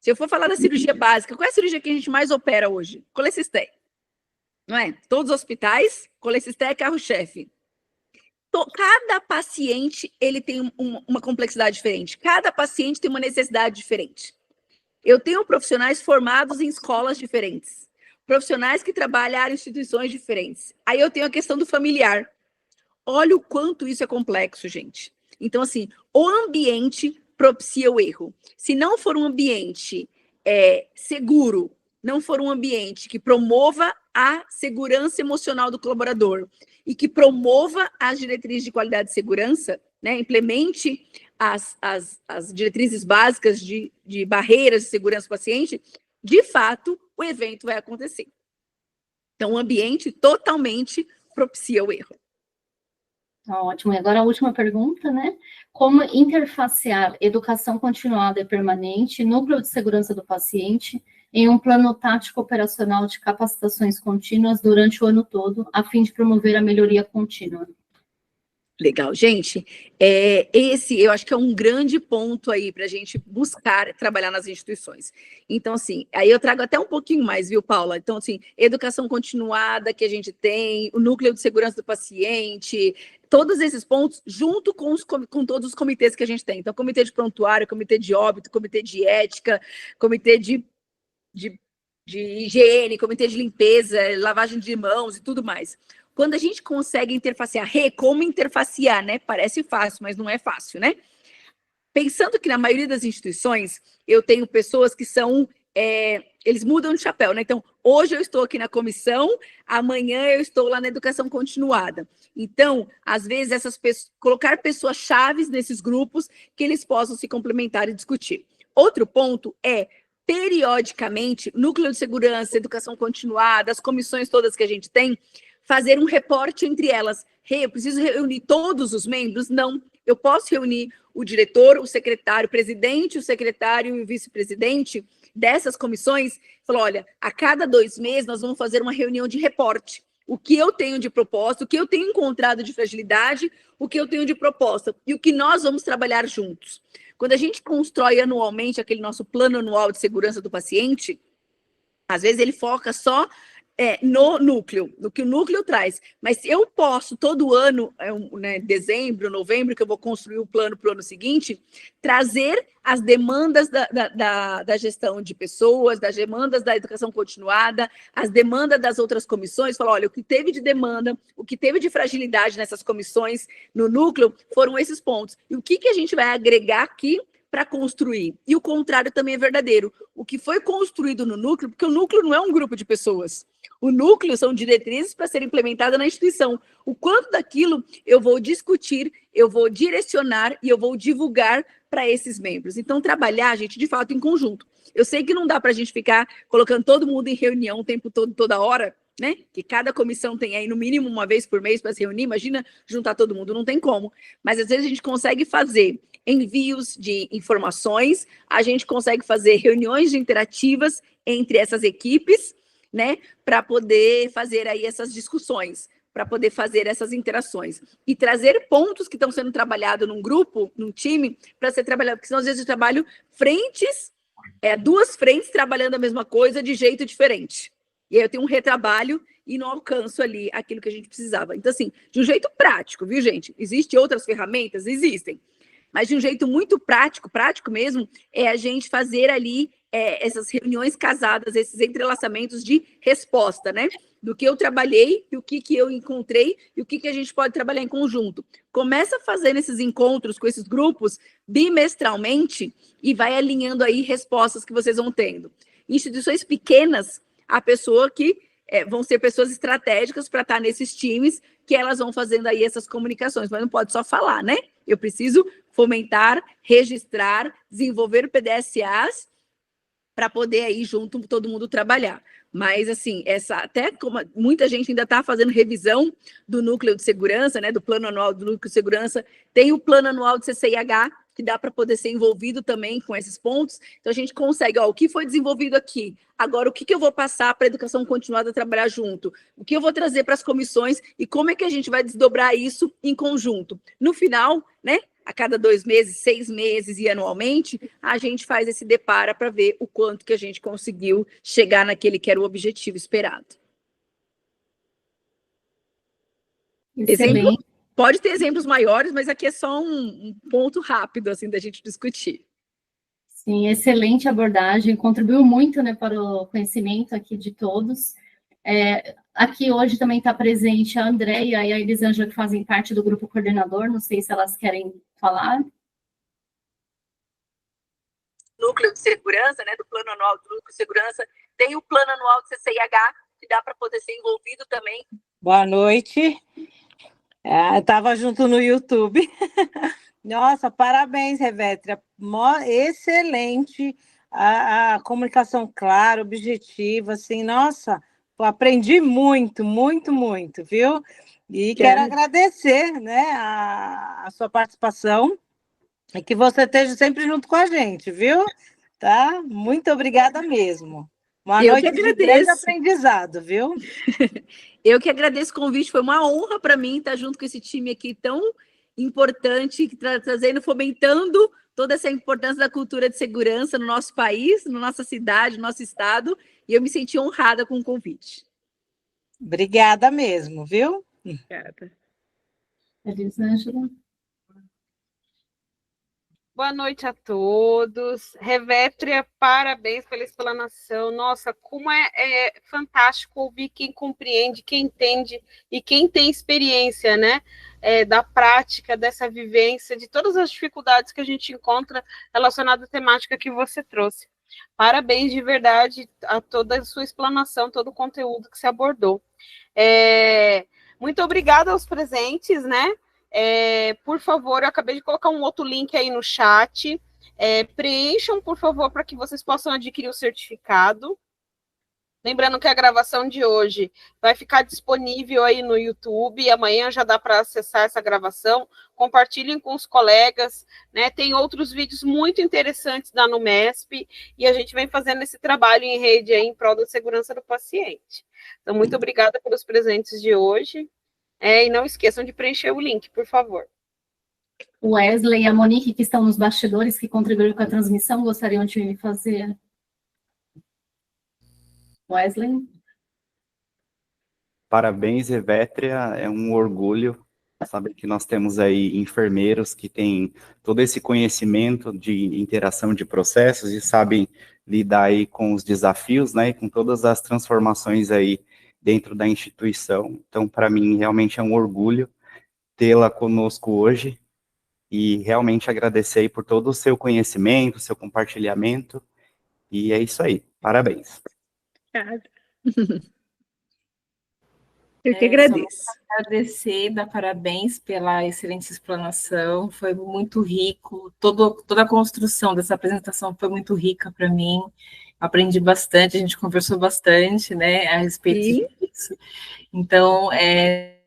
Se eu for falar da cirurgia básica, qual é a cirurgia que a gente mais opera hoje? Colecisté. Não é? Todos os hospitais, colecisté é carro-chefe. Cada paciente ele tem uma complexidade diferente. Cada paciente tem uma necessidade diferente. Eu tenho profissionais formados em escolas diferentes. Profissionais que trabalham em instituições diferentes. Aí eu tenho a questão do familiar. Olha o quanto isso é complexo, gente. Então, assim, o ambiente propicia o erro. Se não for um ambiente seguro, não for um ambiente que promova a segurança emocional do colaborador e que promova as diretrizes de qualidade de segurança, né, implemente as diretrizes básicas de barreiras de segurança do paciente, de fato, o evento vai acontecer. Então, o ambiente totalmente propicia o erro. Ótimo. E agora a última pergunta, né? Como interfacear educação continuada e permanente, núcleo de segurança do paciente, em um plano tático operacional de capacitações contínuas durante o ano todo, a fim de promover a melhoria contínua? Legal, gente. Esse eu acho que é um grande ponto aí para a gente buscar trabalhar nas instituições. Então, assim, aí eu trago até um pouquinho mais, viu, Paula? Então, assim, educação continuada que a gente tem, o núcleo de segurança do paciente, todos esses pontos, junto com todos os comitês que a gente tem. Então, comitê de prontuário, comitê de óbito, comitê de ética, comitê de higiene, comitê de limpeza, lavagem de mãos e tudo mais. Quando a gente consegue interfacear, como interfacear, né? Parece fácil, mas não é fácil, né? Pensando que na maioria das instituições, eu tenho pessoas que são, eles mudam de chapéu, né? Então, hoje eu estou aqui na comissão, amanhã eu estou lá na educação continuada. Então, às vezes, colocar pessoas chaves nesses grupos que eles possam se complementar e discutir. Outro ponto é periodicamente, núcleo de segurança, educação continuada, as comissões todas que a gente tem, fazer um reporte entre elas. Eu preciso reunir todos os membros? Não. Eu posso reunir o diretor, o secretário, o presidente, o secretário e o vice-presidente dessas comissões. Falou, olha, a cada 2 meses nós vamos fazer uma reunião de reporte. O que eu tenho de proposta, o que eu tenho encontrado de fragilidade, o que eu tenho de proposta e o que nós vamos trabalhar juntos. Quando a gente constrói anualmente aquele nosso plano anual de segurança do paciente, às vezes ele foca só no núcleo, no que o núcleo traz. Mas eu posso, todo ano, dezembro, novembro, que eu vou construir o plano para o ano seguinte, trazer as demandas da gestão de pessoas, das demandas da educação continuada, as demandas das outras comissões, falar, olha, o que teve de demanda, o que teve de fragilidade nessas comissões, no núcleo, foram esses pontos. E o que a gente vai agregar aqui para construir? E o contrário também é verdadeiro. O que foi construído no núcleo, porque o núcleo não é um grupo de pessoas. O núcleo são diretrizes para serem implementadas na instituição. O quanto daquilo eu vou discutir, eu vou direcionar e eu vou divulgar para esses membros. Então, trabalhar, gente, de fato, em conjunto. Eu sei que não dá para a gente ficar colocando todo mundo em reunião o tempo todo, toda hora, né? Que cada comissão tem aí, no mínimo, uma vez por mês para se reunir. Imagina juntar todo mundo, não tem como. Mas, às vezes, a gente consegue fazer envios de informações, a gente consegue fazer reuniões interativas entre essas equipes, né, para poder fazer aí essas discussões, para poder fazer essas interações e trazer pontos que estão sendo trabalhados num grupo, num time, para ser trabalhado, porque senão às vezes eu trabalho frentes, 2 frentes trabalhando a mesma coisa de jeito diferente. E aí eu tenho um retrabalho e não alcanço ali aquilo que a gente precisava. Então, assim, de um jeito prático, viu, gente? Existem outras ferramentas? Existem. Mas de um jeito muito prático mesmo, é a gente fazer ali essas reuniões casadas, esses entrelaçamentos de resposta, né? Do que eu trabalhei, e o que eu encontrei, e o que a gente pode trabalhar em conjunto. Começa fazendo esses encontros com esses grupos bimestralmente e vai alinhando aí respostas que vocês vão tendo. Instituições pequenas, a pessoa que vão ser pessoas estratégicas para estar nesses times, que elas vão fazendo aí essas comunicações, mas não pode só falar, né? Eu preciso fomentar, registrar, desenvolver PDSAs para poder aí junto todo mundo trabalhar. Mas, assim, até como muita gente ainda está fazendo revisão do núcleo de segurança, né, do plano anual do núcleo de segurança, tem o plano anual de CCIH, que dá para poder ser envolvido também com esses pontos. Então, a gente consegue, o que foi desenvolvido aqui? Agora, o que eu vou passar para a educação continuada a trabalhar junto? O que eu vou trazer para as comissões e como é que a gente vai desdobrar isso em conjunto? No final, né, a cada 2 meses, 6 meses e anualmente, a gente faz esse depara para ver o quanto que a gente conseguiu chegar naquele que era o objetivo esperado. Exemplo, pode ter exemplos maiores, mas aqui é só um ponto rápido assim da gente discutir. Sim, excelente abordagem, contribuiu muito, né, para o conhecimento aqui de todos. Aqui hoje também está presente a Andréia e a Elisângela, que fazem parte do grupo coordenador, não sei se elas querem falar. Núcleo de segurança, né, do plano anual do núcleo de segurança, tem o plano anual de CCIH, que dá para poder ser envolvido também. Boa noite. Eu estava junto no YouTube. Nossa, parabéns, Revétria. Excelente a comunicação clara, objetiva, assim, nossa, aprendi muito, muito, muito, viu? E quero agradecer, né, a sua participação e que você esteja sempre junto com a gente, viu? Tá? Muito obrigada mesmo. Uma noite de grande aprendizado, viu? Eu que agradeço o convite, foi uma honra para mim estar junto com esse time aqui tão importante, trazendo, fomentando toda essa importância da cultura de segurança no nosso país, na nossa cidade, no nosso estado, e eu me senti honrada com o convite. Obrigada mesmo, viu? Obrigada. Elisângela. Boa noite a todos. Revétria, parabéns pela explanação. Nossa, como é fantástico ouvir quem compreende, quem entende e quem tem experiência, né? Da prática, dessa vivência, de todas as dificuldades que a gente encontra relacionadas à temática que você trouxe. Parabéns de verdade a toda a sua explanação, todo o conteúdo que se abordou. Muito obrigada aos presentes, né? Por favor, eu acabei de colocar um outro link aí no chat. Preencham, por favor, para que vocês possam adquirir o certificado. Lembrando que a gravação de hoje vai ficar disponível aí no YouTube, e amanhã já dá para acessar essa gravação. Compartilhem com os colegas, né? Tem outros vídeos muito interessantes da Numesp, e a gente vem fazendo esse trabalho em rede aí em prol da segurança do paciente. Então, muito obrigada pelos presentes de hoje. E não esqueçam de preencher o link, por favor. O Wesley e a Monique, que estão nos bastidores, que contribuíram com a transmissão, gostariam de fazer... Wesley? Parabéns, Revétria, é um orgulho saber que nós temos aí enfermeiros que têm todo esse conhecimento de interação de processos e sabem lidar aí com os desafios, né, e com todas as transformações aí dentro da instituição. Então, para mim, realmente é um orgulho tê-la conosco hoje e realmente agradecer aí por todo o seu conhecimento, seu compartilhamento, e é isso aí, parabéns. Eu que agradeço. Agradecer, dar parabéns pela excelente explanação, foi muito rico, toda a construção dessa apresentação foi muito rica para mim, aprendi bastante, a gente conversou bastante, né, a respeito disso, então, é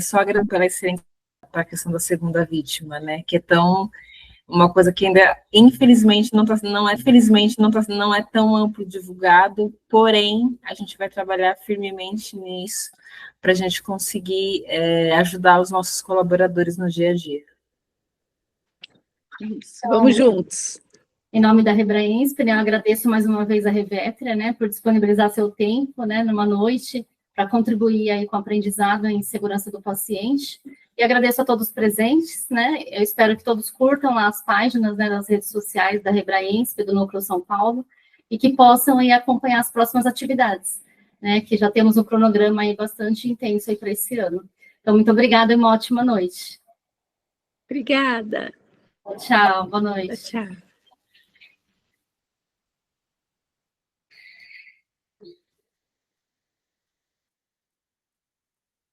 só agradecer pela excelente para a questão da segunda vítima, né, que é uma coisa que ainda, infelizmente, não é tão amplo divulgado, porém, a gente vai trabalhar firmemente nisso, para a gente conseguir ajudar os nossos colaboradores no dia a dia. Vamos juntos. Em nome da Rebraensp, né, eu agradeço mais uma vez a Revétria, né, por disponibilizar seu tempo, né, numa noite, para contribuir aí com o aprendizado em segurança do paciente. E agradeço a todos os presentes, né? Eu espero que todos curtam lá as páginas, né, das redes sociais da Rebraensp, do Núcleo São Paulo, e que possam aí acompanhar as próximas atividades, né? Que já temos um cronograma aí bastante intenso aí para esse ano. Então, muito obrigada e uma ótima noite. Obrigada. Tchau, boa noite. Tchau.